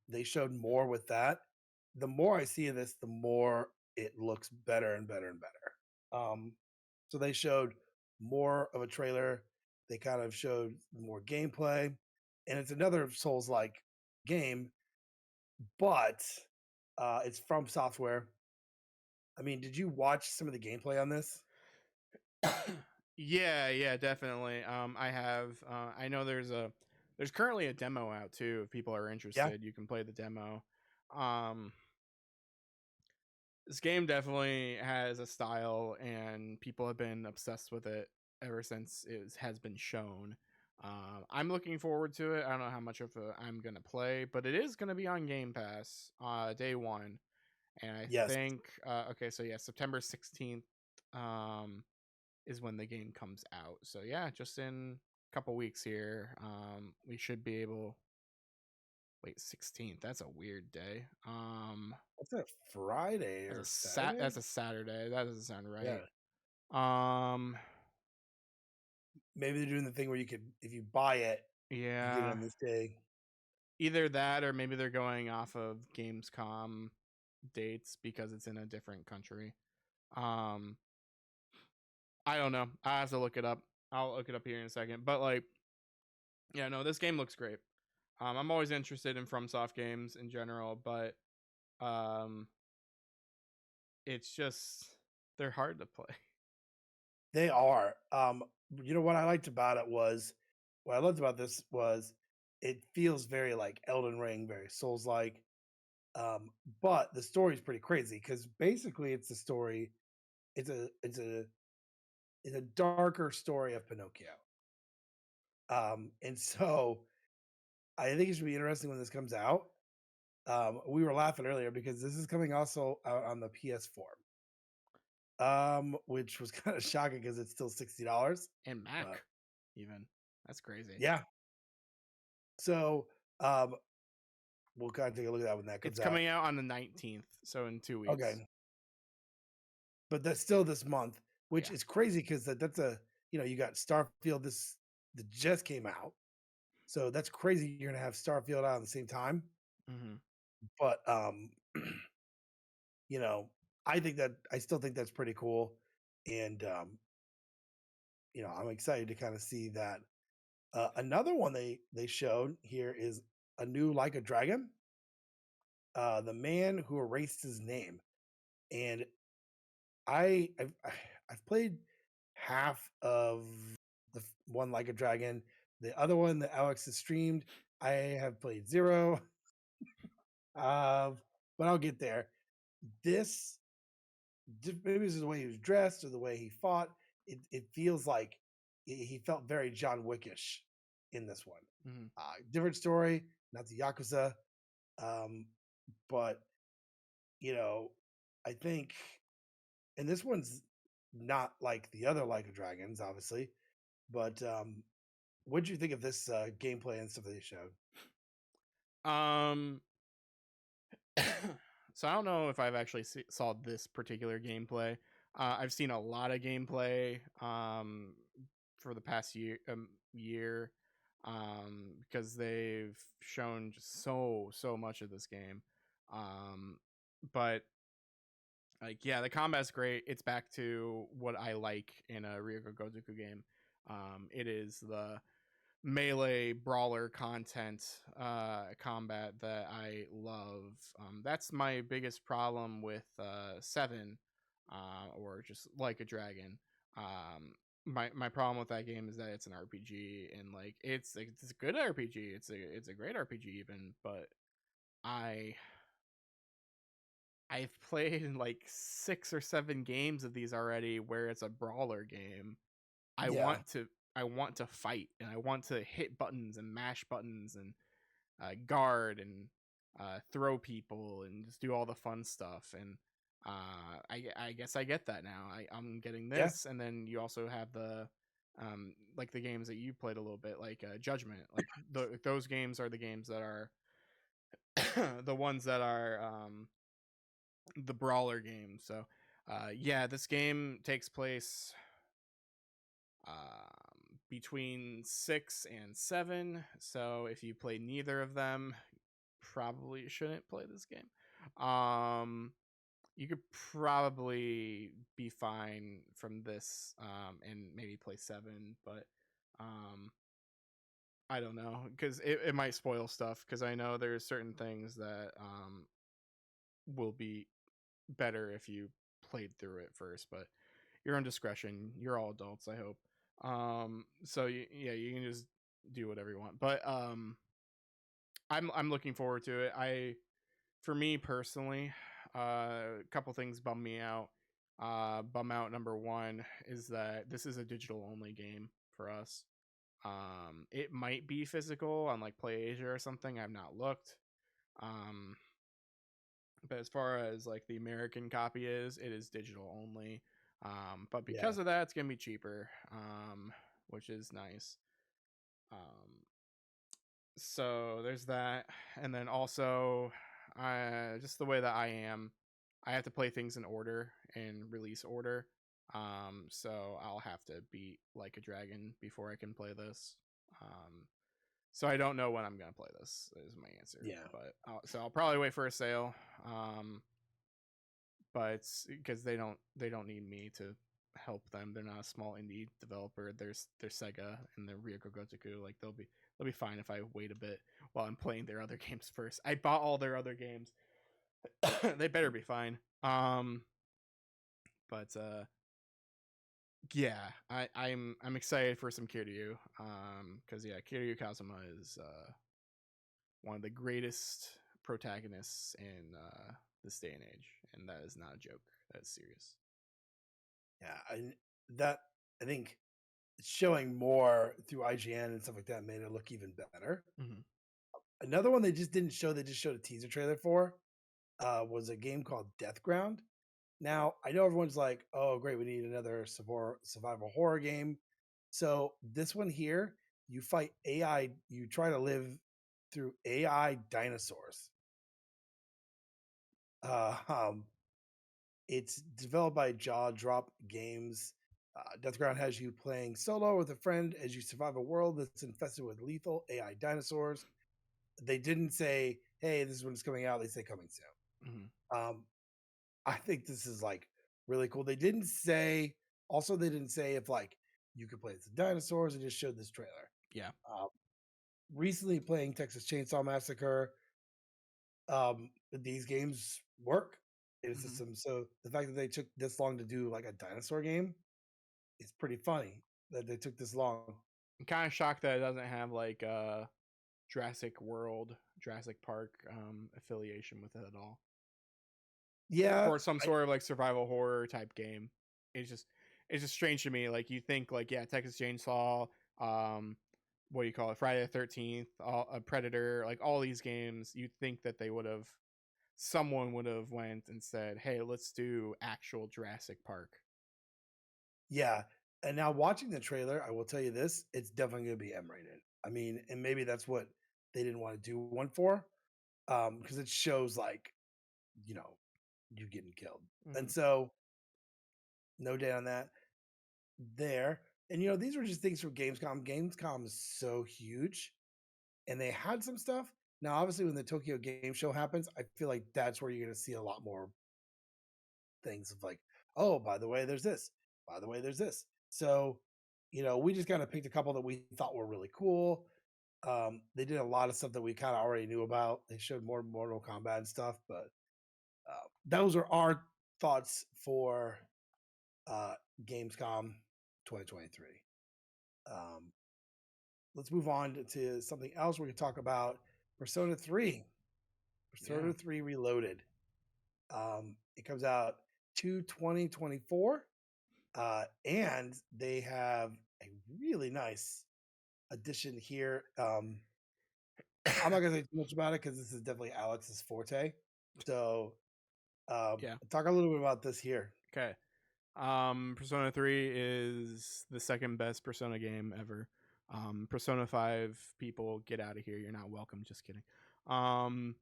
They showed more with that. The more I see of this, the more it looks better and better and better. So they showed more of a trailer. They kind of showed more gameplay, and it's another Souls like game, but it's from software. I mean, did you watch some of the gameplay on this? Yeah, yeah, definitely. I have. I know there's currently a demo out too. If people are Yeah. interested, you can play the demo. Um, this game definitely has a style, and people have been obsessed with it ever since it has been shown. I'm looking forward to it. I don't know how much of it I'm gonna play, but it is gonna be on Game Pass day one, and I Yes. think okay, so yeah, September 16th is when the game comes out. So yeah, just in a couple weeks here, we should be able. Wait, 16th. That's a weird day. That's a Friday or That's Saturday? a Saturday. That doesn't sound right. Yeah. Um, Maybe they're doing the thing where you could, if you buy it, you get it yeah, on this day. either that or maybe they're going off of Gamescom dates because it's in a different country. Um, I don't know. I have to look it up. I'll look it up here in a second. But like, yeah, no, this game looks great. I'm always interested in FromSoft games in general, but um, it's just they're hard to play. They are. What I liked about it was, what I loved about this was, it feels very like Elden Ring, very Souls like. Um, but the story is pretty crazy because basically it's a story. It's a darker story of Pinocchio. And so I think it should be interesting when this comes out. We were laughing earlier because this is coming also out on the PS4, which was kind of shocking because it's still $60. And But Mac, even that's crazy. yeah, so um, we'll kind of take a look at that when that It's comes out. coming out on the 19th, so in 2 weeks. Okay, but that's still this month, which Yeah. is crazy because that's a you got Starfield that just came out, so that's crazy. You're gonna have Starfield out at the same time, Mm-hmm. but you know, I still think that's pretty cool, and I'm excited to kind of see that. Another one they showed here is a new Like a Dragon, the man who erased his name, and I've played half of one Like a Dragon. The other one that Alex has streamed, I have played zero. Uh, but I'll get there. This maybe this is the way he was dressed or the way he fought. It feels like he felt very John Wickish in this one. Mm-hmm. Different story, not the Yakuza, um, but you know, I think, and this one's not like the other Like a Dragons, obviously. But what do you think of this gameplay and stuff that they showed? Um, so I don't know if I've actually saw this particular gameplay. I've seen a lot of gameplay for the past year because they've shown just so much of this game. But like, yeah, the combat's great. It's back to what I like in a Ryuga Gotoku game. It is the melee brawler content combat that I love. That's my biggest problem with 7 or just like a dragon. Um, my problem with that game is that it's an RPG and like it's a good RPG. It's a great RPG even, but I I've played like 6 or 7 games of these already where it's a brawler game. I Yeah, want to I want to fight and I want to hit buttons and mash buttons and guard and throw people and just do all the fun stuff. And I guess I get that now. I'm getting yeah, this, and then you also have the like the games that you played a little bit, like Judgment. Like those games are the games that are the ones that are the brawler games. So yeah, this game takes place between 6 and 7. So if you play neither of them, probably shouldn't play this game. You could probably be fine from this and maybe play 7, but um, I don't know because it might spoil stuff because I know there's certain things that will be better if you played through it first, but your own discretion. You're all adults, I hope. So yeah, you can just do whatever you want. But I'm looking forward to it. For me personally, a couple things bum me out. Bum out number one is that this is a digital only game for us. It might be physical on like PlayAsia or something. I've not looked. Um, but as far as like the American copy is, it is digital only. But yeah, because of that, it's gonna be cheaper, which is nice. Um, so there's that, and then also, just the way that I am, I have to play things in order in release order. So I'll have to beat Like a Dragon before I can play this. Um, so I don't know when I'm gonna play this. Is my answer, yeah, but so I'll probably wait for a sale. But it's because they don't need me to help them. They're not a small indie developer. They're Sega and they're Ryuko Gotoku. Like they'll be fine if I wait a bit while I'm playing their other games first. I bought all their other games. They better be fine. But yeah, I'm excited for some Kiryu. Because yeah, Kiryu Kazuma is one of the greatest protagonists in this day and age, and that is not a joke. That is serious. yeah. That I think showing more through IGN and stuff like that made it look even better. Mm-hmm. Another one they just didn't show, they just showed a teaser trailer for, was a game called Death Ground. Now, I know everyone's like, oh, great, we need another survival horror game. So, this one here, you fight AI, you try to live through AI dinosaurs. Uh, um, it's developed by Jaw Drop Games. Death Ground has you playing solo with a friend as you survive a world that's infested with lethal AI dinosaurs. They didn't say, hey, this is when it's coming out. They say coming soon. Mm-hmm. I think this is like really cool. They didn't say, also, they didn't say if like you could play as the dinosaurs. They just showed this trailer. Yeah. Um, Recently playing Texas Chainsaw Massacre, these games work in a Mm-hmm. system. So the fact that they took this long to do like a dinosaur game is pretty funny that they took this long. I'm kind of shocked that it doesn't have like Jurassic Park affiliation with it at all, Yeah, or some sort of like survival horror type game. It's just it's just strange to me. Like you think like yeah, Texas Chainsaw, um, what do you call it, Friday the 13th, Predator, like all these games. You'd think that they would have someone would have went and said, hey, let's do actual Jurassic Park. yeah. And now watching the trailer, I will tell you this: it's definitely going to be M rated. I mean, and maybe that's what they didn't want to do one for, because it shows like you know you getting killed, and Mm-hmm. so no doubt on that there. And these were just things from Gamescom. Gamescom is so huge, and they had some stuff. Now, obviously, when the Tokyo Game Show happens, I feel like that's where you're going to see a lot more things of like, oh, by the way, there's this. By the way, there's this. So, we just kind of picked a couple that we thought were really cool. They did a lot of stuff that we kind of already knew about. They showed more Mortal Kombat and stuff, but those are our thoughts for uh, Gamescom 2023. Um, let's move on to something else. We can talk about Persona 3. Yeah. Persona 3 Reloaded. It comes out 2024. And they have a really nice addition here. I'm not gonna say too much about it because this is definitely Alex's forte. So Yeah. talk a little bit about this here. Okay. Persona 3 is the second best Persona game ever. Persona 5 people, get out of here. You're not welcome. Just kidding. Um,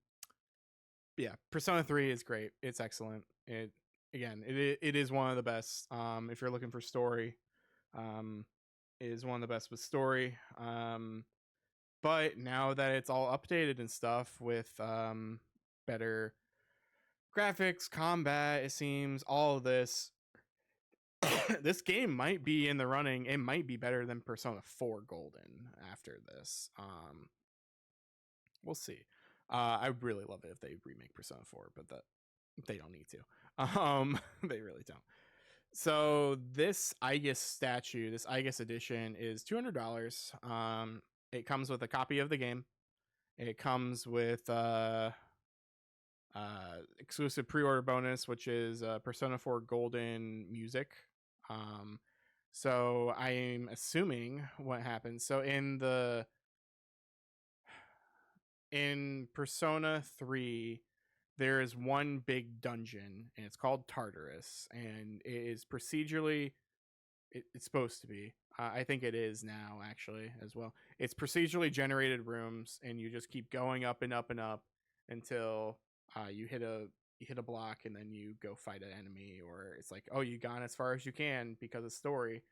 yeah, Persona 3 is great. It's excellent. It is one of the best. If you're looking for story, um, it is one of the best with story. But now that it's all updated and stuff with better graphics, combat, it seems all of this this game might be in the running. It might be better than Persona 4 Golden after this. We'll see. I really love it if they remake Persona 4, but that they don't need to. They really don't. So this Aegis statue, this Aegis edition is $200. It comes with a copy of the game. It comes with exclusive pre-order bonus, which is Persona 4 Golden music. So I'm assuming what happens. So in Persona 3, there is one big dungeon, and it's called Tartarus, and it is procedurally. It's supposed to be. I think it is now, actually, as well. It's procedurally generated rooms, and you just keep going up and up and up until you hit a block, and then you go fight an enemy, or it's like, oh, you gone as far as you can because of story.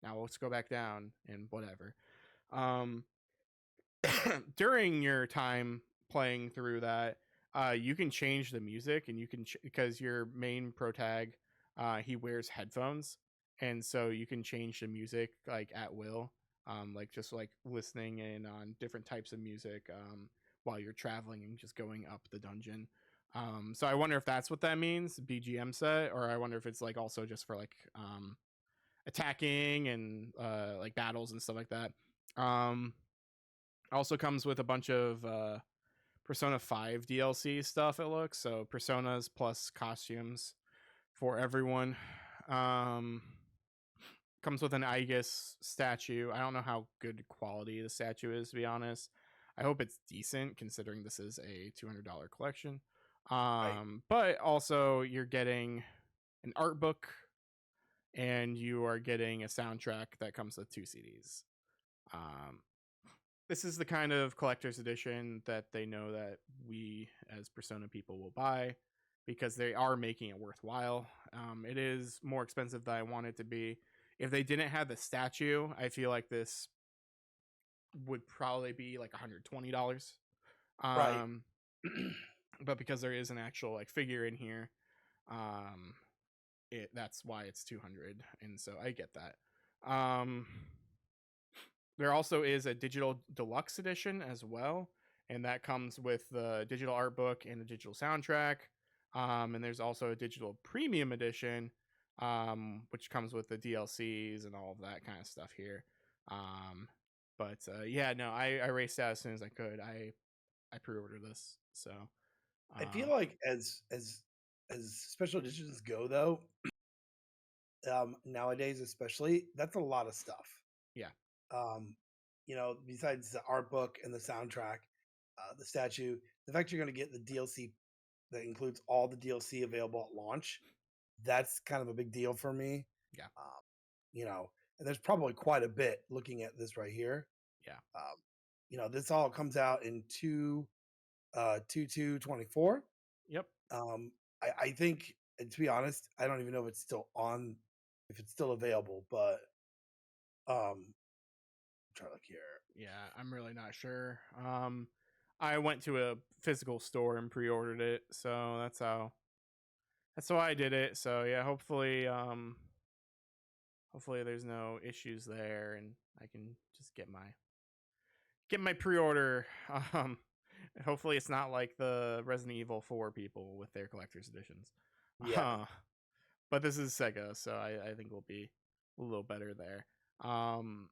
Now let's go back down and whatever. Um, during your time playing through that, you can change the music, and you can because your main pro tag, he wears headphones, and so you can change the music like at will, like just like listening in on different types of music while you're traveling and just going up the dungeon. So I wonder if that's what that means, BGM set, or I wonder if it's like also just for like attacking and like battles and stuff like that. Um, Also comes with a bunch of Persona 5 DLC stuff, it looks. So Personas plus costumes for everyone. Um, Comes with an Aegis statue. I don't know how good quality the statue is, to be honest. I hope it's decent considering this is a $200 collection. Right. But also, you're getting an art book and you are getting a soundtrack that comes with 2 CDs. Um, this is the kind of collector's edition that they know that we as Persona people will buy because they are making it worthwhile. It is more expensive than I want it to be. If they didn't have the statue, I feel like this would probably be like $120. Right. Um, but because there is an actual like figure in here, um, that's why it's 200, and so I get that. There also is a digital deluxe edition as well, and that comes with the digital art book and the digital soundtrack. And there's also a digital premium edition, which comes with the DLCs and all of that kind of stuff here. But yeah, no, I raced out as soon as I could. I pre-ordered this, so I feel uh, like as special editions go, though, nowadays especially, that's a lot of stuff. yeah, Besides the art book and the soundtrack, the statue, the fact you're going to get the DLC that includes all the DLC available at launch, that's kind of a big deal for me. yeah, Um, and there's probably quite a bit looking at this right here. yeah, This all comes out in 2/2/24. yep. I think, and to be honest, I don't even know if it's still on, if it's still available, but try to look here. Yeah, I'm really not sure. I went to a physical store and pre-ordered it, so that's how I did it. So yeah, hopefully there's no issues there, and I can just get my pre-order. Um, hopefully it's not like the Resident Evil 4 people with their collector's editions. Yeah, Uh, but this is Sega, so I think we'll be a little better there. Um,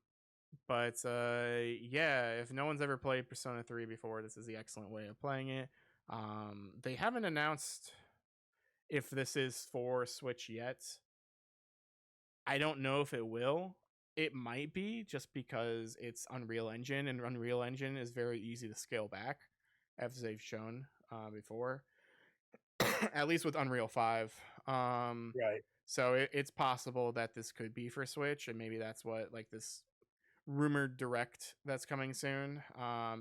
but yeah, if no one's ever played Persona 3 before, this is the excellent way of playing it. They haven't announced if this is for Switch yet. I don't know if it will. It might be just because it's Unreal Engine, and Unreal Engine is very easy to scale back, as they've shown before, at least with Unreal 5. right. So it's possible that this could be for Switch, and maybe that's what like this rumored direct that's coming soon.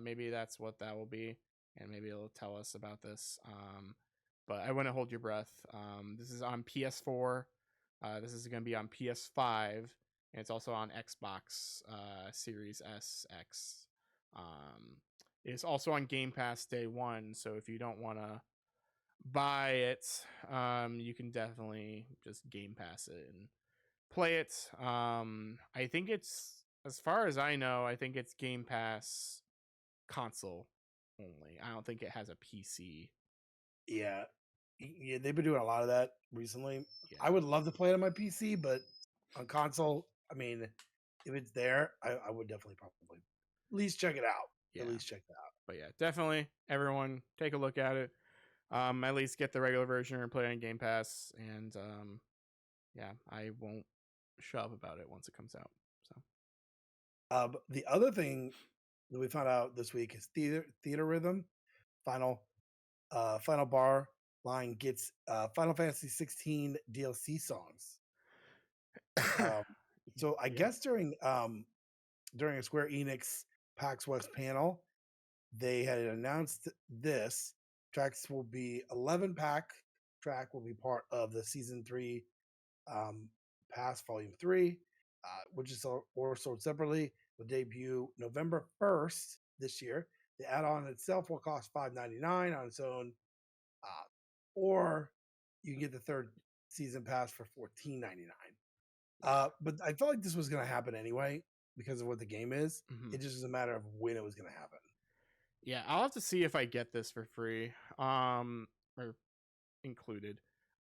Maybe that's what that will be, and maybe it'll tell us about this. But I wouldn't hold your breath. This is on PS4. This is going to be on PS5, and it's also on Xbox Series S X. It's also on Game Pass day one, so if you don't want to buy it, you can definitely just Game Pass it and play it. I think it's, as far as I know, I think it's Game Pass console only. I don't think it has a PC. Yeah, yeah, they've been doing a lot of that recently. I Yeah, would love to play it on my PC, but on console, I mean, if it's there, I would definitely probably at least check it out. At yeah, least check it out. but yeah, definitely everyone take a look at it. At least get the regular version or play it on Game Pass, and yeah, I won't shut up about it once it comes out. So The other thing that we found out this week is theater rhythm. Final Final bar line gets Final Fantasy 16 DLC songs. Um, so I yeah. guess during a Square Enix PAX West panel, they had announced this tracks will be 11 track will be part of the season 3 pass volume 3, which is or sold separately, will debut November 1st this year. The add-on itself will cost $5.99 on its own, uh, or you can get the third season pass for $14.99. But I felt like this was going to happen anyway because of what the game is. Mhm. It just was a matter of when it was going to happen. Yeah, I'll have to see if I get this for free. Or included.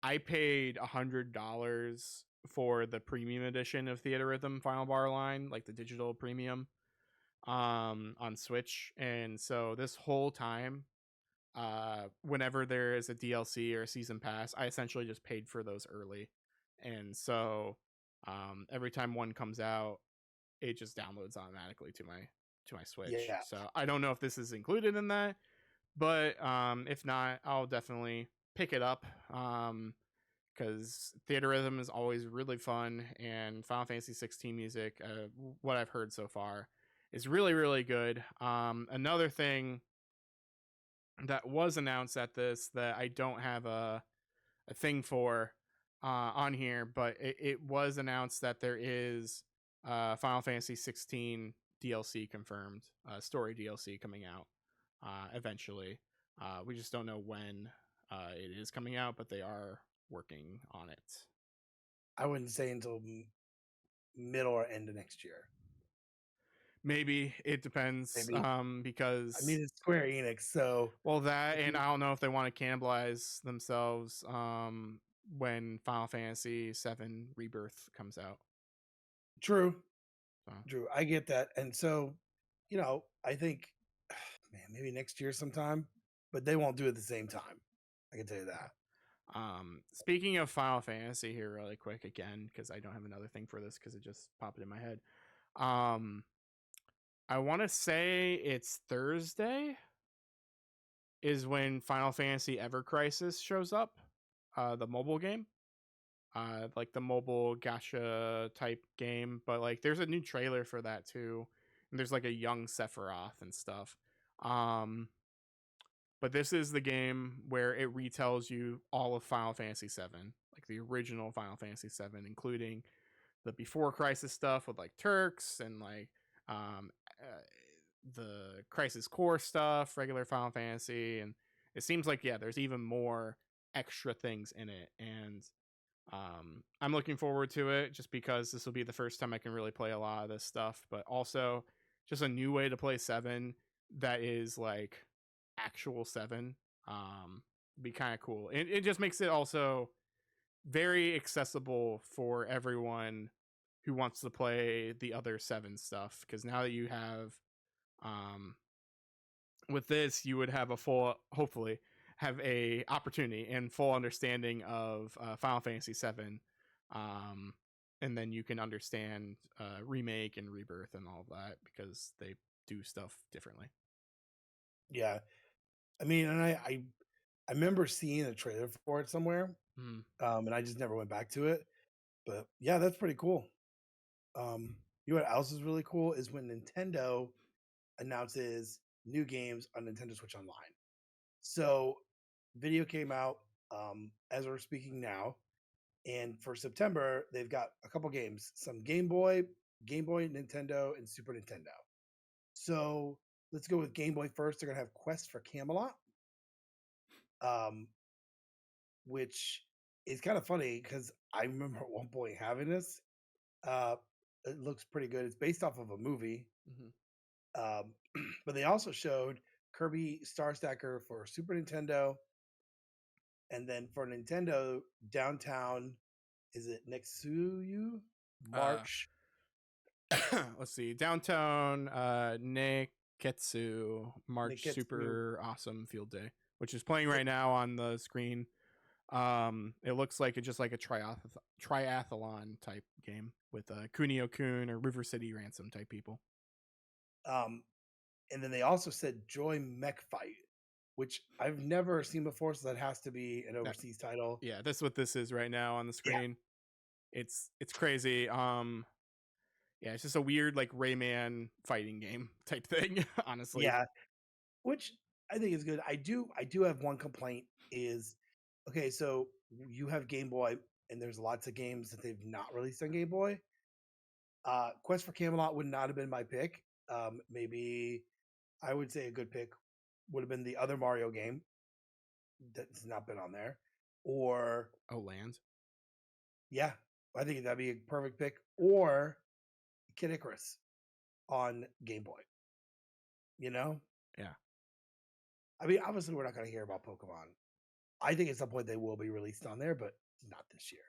I paid $100 for the premium edition of Theater Rhythm Final Bar Line, like the digital premium, on Switch. And so this whole time, whenever there is a DLC or a season pass, I essentially just paid for those early. And so every time one comes out, it just downloads automatically to my Switch. Yeah, So I don't know if this is included in that, but if not, I'll definitely pick it up. Because Theaterism is always really fun, and Final Fantasy 16 music, what I've heard so far, is really really good. Another thing that was announced at this that I don't have a thing for on here, but it was announced that there is Final Fantasy 16 DLC confirmed, story DLC coming out eventually. We just don't know when it is coming out, but they are working on it. I wouldn't say until middle or end of next year. Maybe it depends, Maybe. I because mean, it's Square Enix, so well that, if and you I don't know if they want to cannibalize themselves when Final Fantasy 7 Rebirth comes out. true, So true. I get that, and so I think, man, maybe next year sometime, but they won't do it at the same time. I can tell you yeah. that. Speaking of Final Fantasy here, really quick again, because I don't have another thing for this because it just popped in my head. Um, I want to say it's Thursday is when Final Fantasy Ever Crisis shows up, the mobile game, like the mobile gacha type game. But like, there's a new trailer for that too, and there's like a young Sephiroth and stuff. Um, but this is the game where it retells you all of Final Fantasy VII, like the original Final Fantasy VII, including the before Crisis stuff with like Turks and like um, uh, the Crisis Core stuff, regular Final Fantasy, and it seems like there's even more extra things in it, and I'm looking forward to it just because this will be the first time I can really play a lot of this stuff, but also just a new way to play seven that is like actual seven. Be kind of cool. It just makes it also very accessible for everyone who wants to play the other seven stuff. Because now that you have, um, with this, you would have a full, hopefully, have a opportunity and full understanding of Final Fantasy VII, um, and then you can understand remake and rebirth and all of that because they do stuff differently. Yeah, I mean, and I remember seeing a trailer for it somewhere, Mm. and I just never went back to it. But yeah, that's pretty cool. You know what else is really cool is when Nintendo announces new games on Nintendo Switch Online. So, video came out as we're speaking now, and for September they've got a couple games, some Game Boy, Nintendo, and Super Nintendo. So let's go with Game Boy first. They're gonna have Quest for Camelot, um, which is kind of funny because I remember at one point having this. Uh, it looks pretty good. It's based off of a movie, Mm-hmm. um, but they also showed Kirby Star Stacker for Super Nintendo, and then for Nintendo, Downtown, is it Nexuyu Uh, March let's see. Downtown Neketsu March Niketsu? Super Awesome Field Day, which is playing right now on the screen. It looks like it's just like a triathlon type game with Kunio Kun or River City Ransom type people. Um, and then they also said Joy Mech Fight, which I've never seen before, so that has to be an That overseas title. Yeah, that's what this is right now on the Yeah, screen. It's crazy. Yeah, it's just a weird like Rayman fighting game type thing, honestly. yeah, which I think is good. I do have one complaint is okay, so you have Game Boy and there's lots of games that they've not released on Game Boy. Quest for Camelot would not have been my pick. Maybe I would say a good pick would have been the other Mario game that's not been on there. Or Oh, land. yeah, I think that'd be a perfect pick. Or Kid Icarus on Game Boy. You know? Yeah. I mean, obviously we're not gonna hear about Pokemon. I think at some point they will be released on there, but not this year.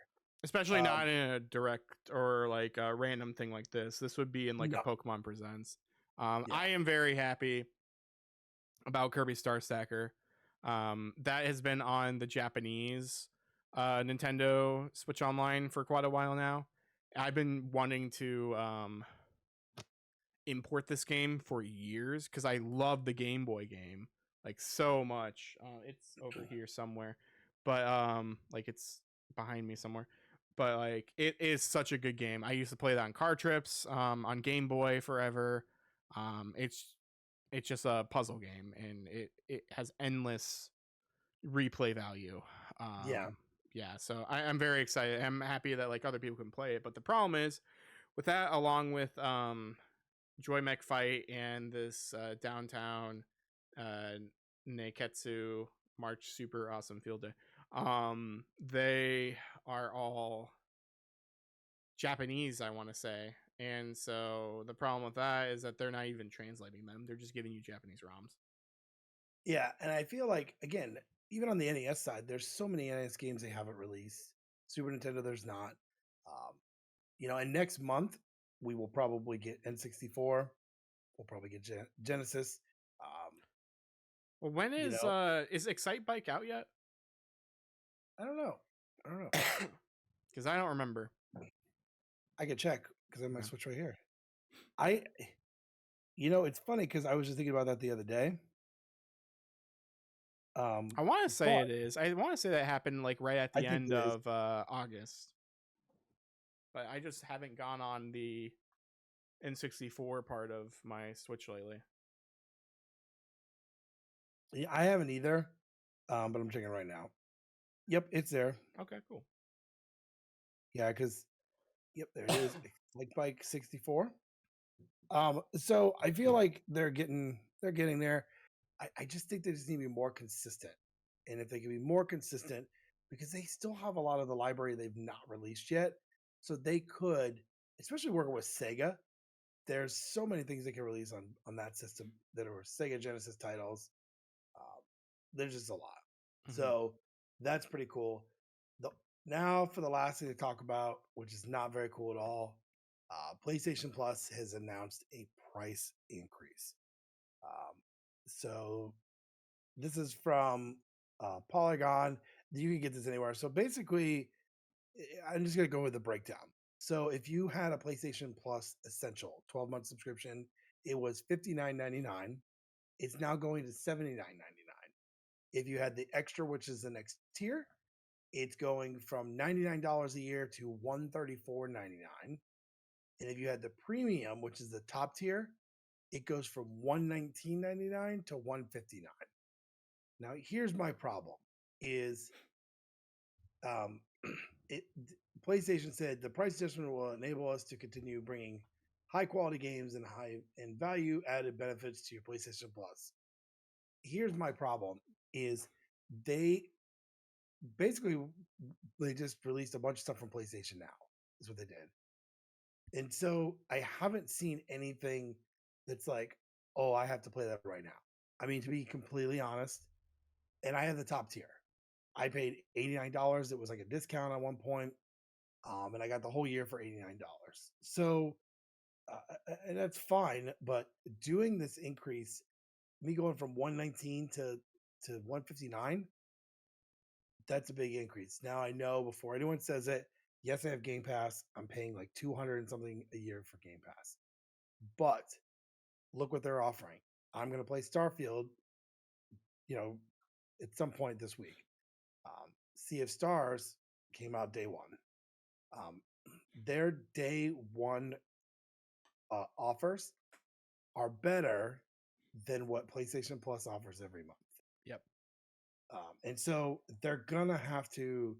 Especially Um, not in a direct or like a random thing like this. This would be in like a no, Pokemon Presents. yeah, I am very happy about Kirby Star Stacker. That has been on the Japanese Nintendo Switch Online for quite a while now. I've been wanting to import this game for years because I love the Game Boy game like so much. It's over here somewhere, but like it's behind me somewhere. But like it is such a good game. I used to play that on car trips, on Game Boy forever. It's just a puzzle game, and it has endless replay value. yeah, Yeah, so I'm very excited. I'm happy that like other people can play it. But the problem is with that, along with Joy Mech Fight and this downtown uh, Neketsu March Super Awesome Field Day. They are all Japanese, I want to say. And so the problem with that is that they're not even translating them. They're just giving you Japanese ROMs. yeah. And I feel like again, even on the NES side, there's so many NES games they haven't released. Super Nintendo, there's not. Um, and next month we will probably get N64. We'll probably get Genesis. Um, Well, when you know, is Excite Bike out yet? I don't know. I don't know. Because I don't remember. I could check because I have my Okay. Switch right here. I, it's funny because I was just thinking about that the other day. I want to say But it is. I want to say that happened like right at I the think end it is. of August, but I just haven't gone on the N64 part of my Switch lately. Yeah, I haven't either, but I'm checking right now. Yep, it's there. Okay, cool. Yeah, because yep, there it is. Like Bike 64. So I feel like they're getting there. I just think they just need to be more consistent. And if they can be more consistent, because they still have a lot of the library they've not released yet. So they could, especially working with Sega, there's so many things they can release on that system that are Sega Genesis titles. Um, there's just a lot. Hmm. So that's pretty cool. The Now for the last thing to talk about, which is not very cool at all, PlayStation Plus has announced a price increase. Um, so this is from Polygon. You can get this anywhere. So basically, I'm just gonna go with the breakdown. So if you had a PlayStation Plus Essential 12-month subscription, it was $59.99. It's now going to $79.99. If you had the extra, which is the next tier, it's going from $99 a year to $134.99. And if you had the premium, which is the top tier, it goes from $119.99 to $159. Now, here's my problem: is um, it PlayStation said the price adjustment will enable us to continue bringing high quality games and high and value added benefits to your PlayStation Plus. Here's my problem: is they basically they just released a bunch of stuff from PlayStation Now. Is what they did. And so I haven't seen anything that's like, oh, I have to play that right now. I mean, to be completely honest, and I have the top tier. I paid $89. It was like a discount at one point, and I got the whole year for $89. So, and that's fine. But doing this increase, me going from 119 to 159, that's a big increase. Now I know before anyone says it, yes, I have Game Pass. I'm paying like 200 and something a year for Game Pass. But look what they're offering. I'm going to play Starfield, you know, at some point this week. Sea of Stars came out day one. Um, their day one offers are better than what PlayStation Plus offers every month. Yep. And so they're gonna have to.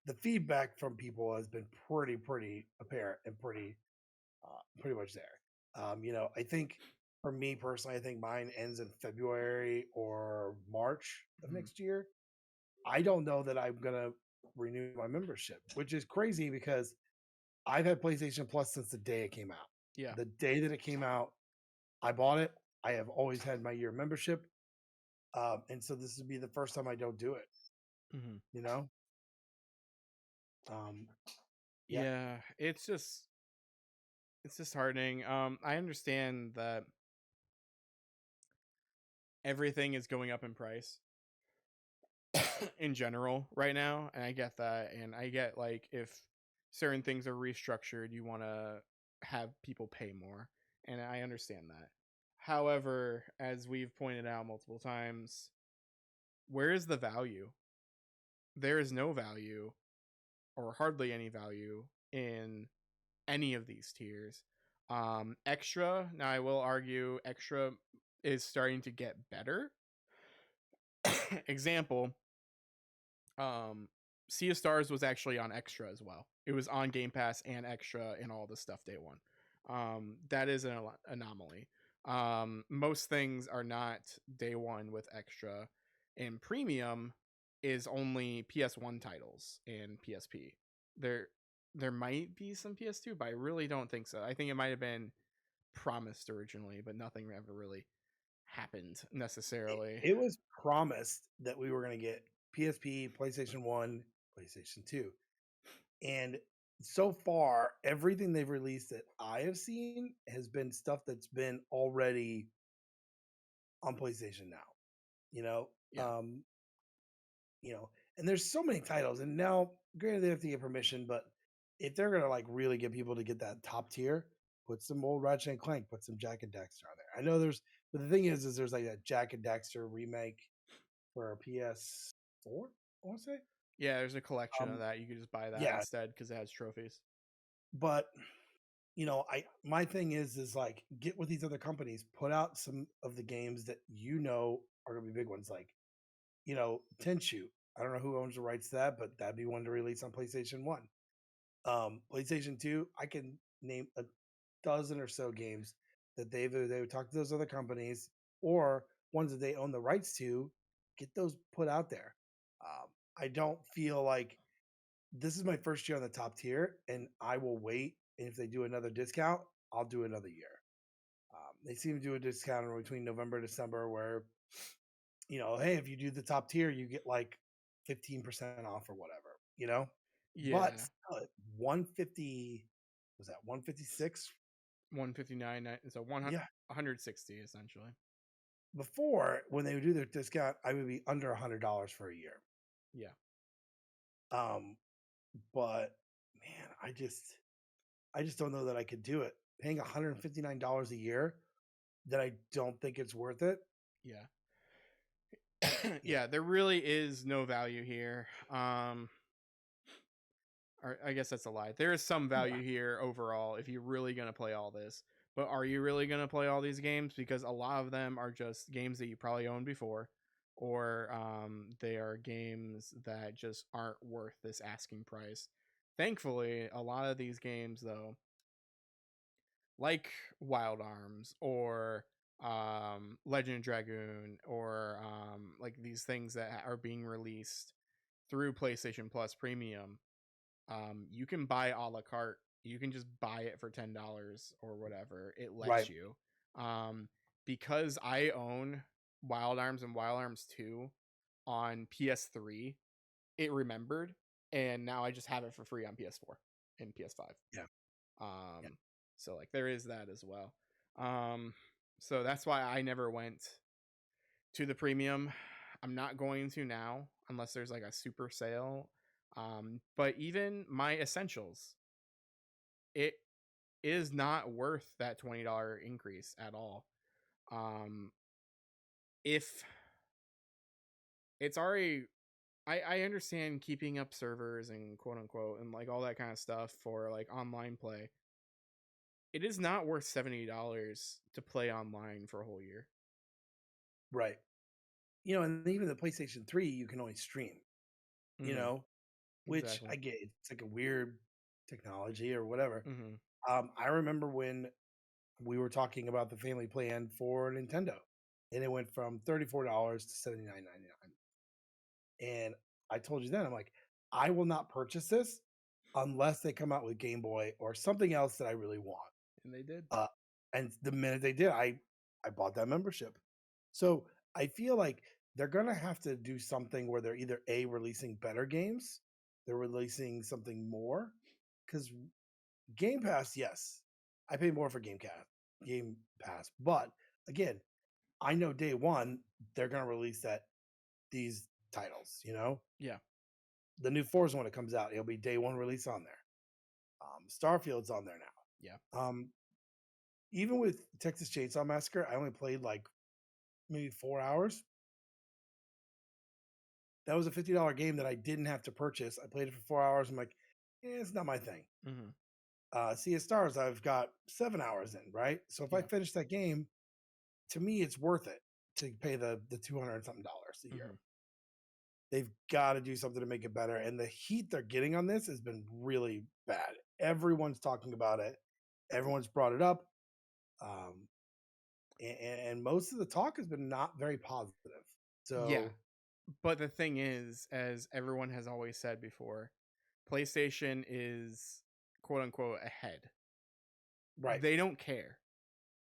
The feedback from people has been pretty apparent and pretty much there. I think for me personally, I think mine ends in February or March of Hmm. next year. I don't know that I'm gonna renew my membership, which is crazy because I've had PlayStation Plus since the day it came out. Yeah. The day that it came out, I bought it. I have always had my year membership, and so this would be the first time I don't do it. Hmm. You know, um, yeah, Yeah. It's disheartening. I understand that everything is going up in price in general right now, and I get that, and I get like if certain things are restructured, you want to have people pay more, and I understand that. However, as we've pointed out multiple times, where is the value? There is no value or hardly any value in any of these tiers. Extra, now I will argue extra is starting to get better. Example, um Sea of Stars was actually on extra as well. It was on Game Pass and extra in all the stuff day one. That is an anomaly. Most things are not day one with extra, and premium is only PS1 titles and PSP. There there might be some PS2, but I really don't think so. I think it might have been promised originally, but nothing ever really happened it, necessarily. it was promised that we were going to get PSP, PlayStation One, PlayStation Two, and so far everything they've released that I have seen has been stuff that's been already on PlayStation Now. You know, Yeah. um, you know, and there's so many titles. And now, granted, they have to get permission, but if they're gonna like really get people to get that top tier, put some old Ratchet and Clank, put some Jack and Daxter on there. I know but the thing is there's like a Jack and Daxter remake for a PS4. I want to say, Yeah, there's a collection of um, that. You could just buy that yeah, instead because it has trophies. but I my thing is like get with these other companies, put out some of the games that are gonna be big ones, like Tenshu. I don't know who owns the rights to that, but that'd be one to release on PlayStation 1. PlayStation 2, I can name dozen or so games that they would talk to those other companies or ones that they own the rights to, get those put out there. I don't feel like this is my first year on the top tier, and I will wait. And if they do another discount, I'll do another year. They seem to do a discount between November and December where, hey, if you do the top tier, you get like 15% off or whatever. But Yeah, still, at 150, was that 156? 159. So 100, Yeah. 160 essentially. Before, when they would do their discount, I would be under $100 for a year. Yeah. Um, but man, I just don't know that I could do it. Paying $159 a year, that I don't think it's worth it. Yeah. Yeah. Yeah, there really is no value here. Or I guess that's a lie. There is some Yeah. value here overall if you're really going to play all this. But are you really going to play all these games? Because a lot of them are just games that you probably owned before, or they are games that just aren't worth this asking price. Thankfully, a lot of these games, though, like Wild Arms or Legend of Dragoon, or like these things that are being released through PlayStation Plus Premium, you can buy a la carte. You can just buy it for $10 or whatever. It lets Right. you. Um, because I own Wild Arms and Wild Arms 2 on PS3, it remembered, and now I just have it for free on PS4 and PS5. Yeah. Yeah. Um, so like there is that as well. Um, so that's why I never went to the premium. I'm not going to now unless there's like a super sale. But even my essentials, it is not worth that $20 increase at all. Um, if it's already, I understand keeping up servers and quote unquote and like all that kind of stuff for like online play. It is not worth $70 to play online for a whole year. Right. And even the PlayStation 3, you can only stream, you Mm-hmm. know, which Exactly. I get. It's like a weird technology or whatever. Mm-hmm. I remember when we were talking about the family plan for Nintendo, and it went from $34 to $79.99. And I told you then, I'm like, I will not purchase this unless they come out with Game Boy or something else that I really want. And they did. Uh, and the minute they did, I bought that membership. So I feel like they're gonna have to do something where they're either a releasing better games, they're releasing something more. Because Game Pass, yes, I pay more for Game Pass, but again, I know day one they're gonna release these titles. Yeah. The new Forza when it comes out, it'll be day one release on there. Starfield's on there Yeah. now. Even with Texas Chainsaw Massacre, I only played like maybe 4 hours. That was a $50 game that I didn't have to purchase. I played it for 4 hours. I'm like, it's not my thing. Mm-hmm. Sea of Stars, I've got 7 hours in, right? So if I Yeah. finish that game, to me, it's worth it to pay the 200 and something dollars a year. Mm-hmm. They've got to do something to make it better. And the heat they're getting on this has been really bad. Everyone's talking about it. Everyone's brought it up. Um, and most of the talk has been not very positive. Yeah. So, But the thing is, as everyone has always said before, PlayStation is quote unquote ahead. right. They don't care.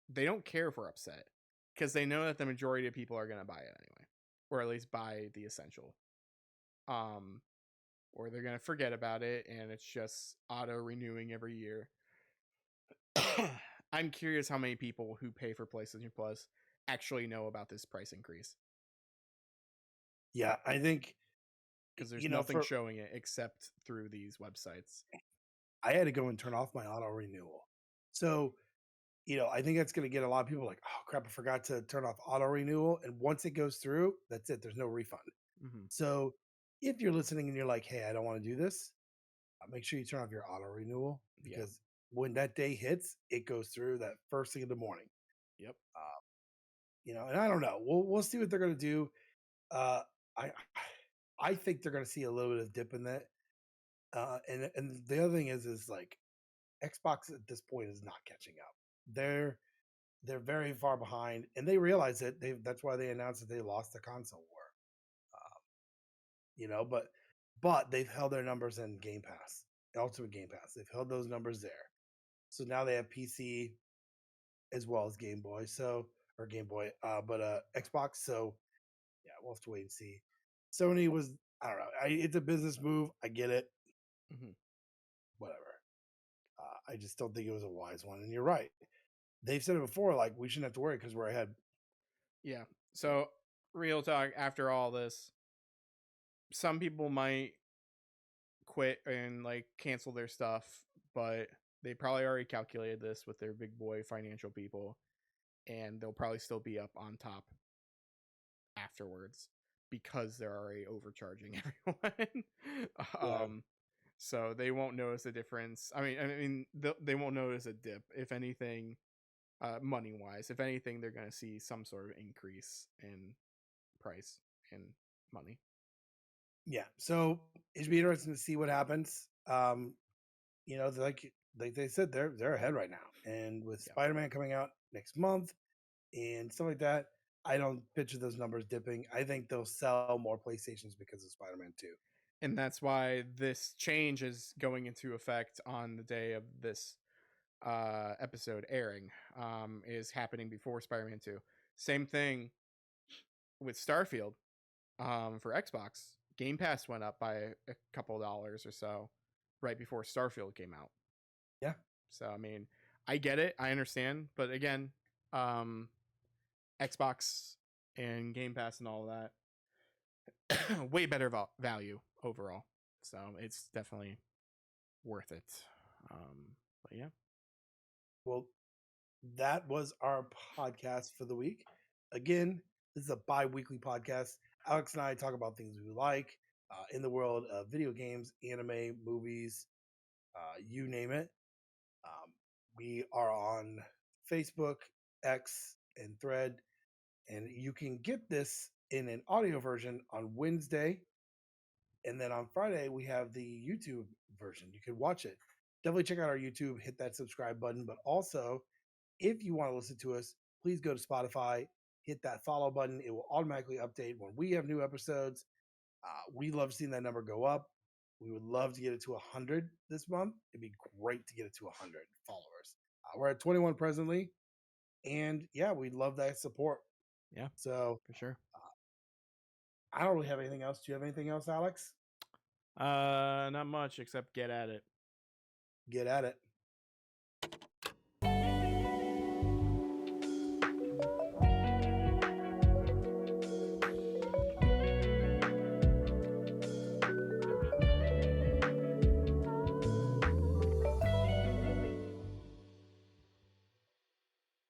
They don't care if we're upset because they know that the majority of people are going to buy it anyway, or at least buy the essential. Um, or they're going to forget about it and it's just auto renewing every year. I'm curious how many people who pay for PlayStation Plus actually know about this price increase Yeah, I think, because there's nothing for showing it except through these websites. I had to go and turn off my auto renewal. So, I think that's going to get a lot of people like, oh crap, I forgot to turn off auto renewal. And once it goes through, that's it. There's no refund. Mm-hmm. So, if you're listening and you're like, hey, I don't want to do this, make sure you turn off your auto renewal Yeah. because when that day hits, it goes through that first thing in the morning. Yep. And I don't know. We'll see what they're going to do. Uh, I I think they're going to see a little bit of dip in that. And the other thing is like Xbox at this point is not catching up. They're they're very far behind, and they realize it. That's why they announced that they lost the console war. Um, but they've held their numbers in Game Pass, Ultimate Game Pass. They've held those numbers there. So now they have PC as well as Game Boy. So or Game Boy, but Xbox. So yeah, we'll have to wait and see. Sony was I don't know. It's a business move. I get it. Hmm. Whatever. I just don't think it was a wise one. And you're right. They've said it before. Like we shouldn't have to worry because we're ahead. Yeah. So So, real talk, after all this, some people might quit and like cancel their stuff, but they probably already calculated this with their big boy financial people, and they'll probably still be up on top afterwards because they're already overcharging everyone. yeah, um, so they won't notice a difference. I mean, they won't notice a dip. If anything, money wise, if anything, they're gonna see some sort of increase in price and money. yeah. So it should be interesting to see what happens. Like they said, they're ahead right now, and with Yeah. Spider-Man coming out next month and stuff like that, I don't picture those numbers dipping. I think they'll sell more PlayStations because of Spider-Man 2. And that's why this change is going into effect on the day of this episode airing. Is happening before Spider-Man 2. Same thing with Starfield. For Xbox, Game Pass went up by a couple dollars or so right before Starfield came out. Yeah. So I mean, I get it, I understand, but again, um, Xbox and Game Pass and all of that, way better value overall. So it's definitely worth it. But yeah, Well, that was our podcast for the week. Again, this is a bi-weekly podcast. Alex and I talk about things we like in the world of video games, anime, movies, you name it. Um, we are on Facebook, X, and Thread, and you can get this in an audio version on Wednesday. And then on Friday, we have the YouTube version. You can watch it. Definitely check out our YouTube, hit that subscribe button. But also, if you want to listen to us, please go to Spotify, hit that follow button. It will automatically update when we have new episodes. We love seeing that number go up. We would love to get it to 100 this month. It'd be great to get it to 100 followers. We're at 21 presently. And yeah, we love that support. yeah, So for sure. I don't really have anything else. Do you have anything else, Alex? Not much except get at it. Get at it.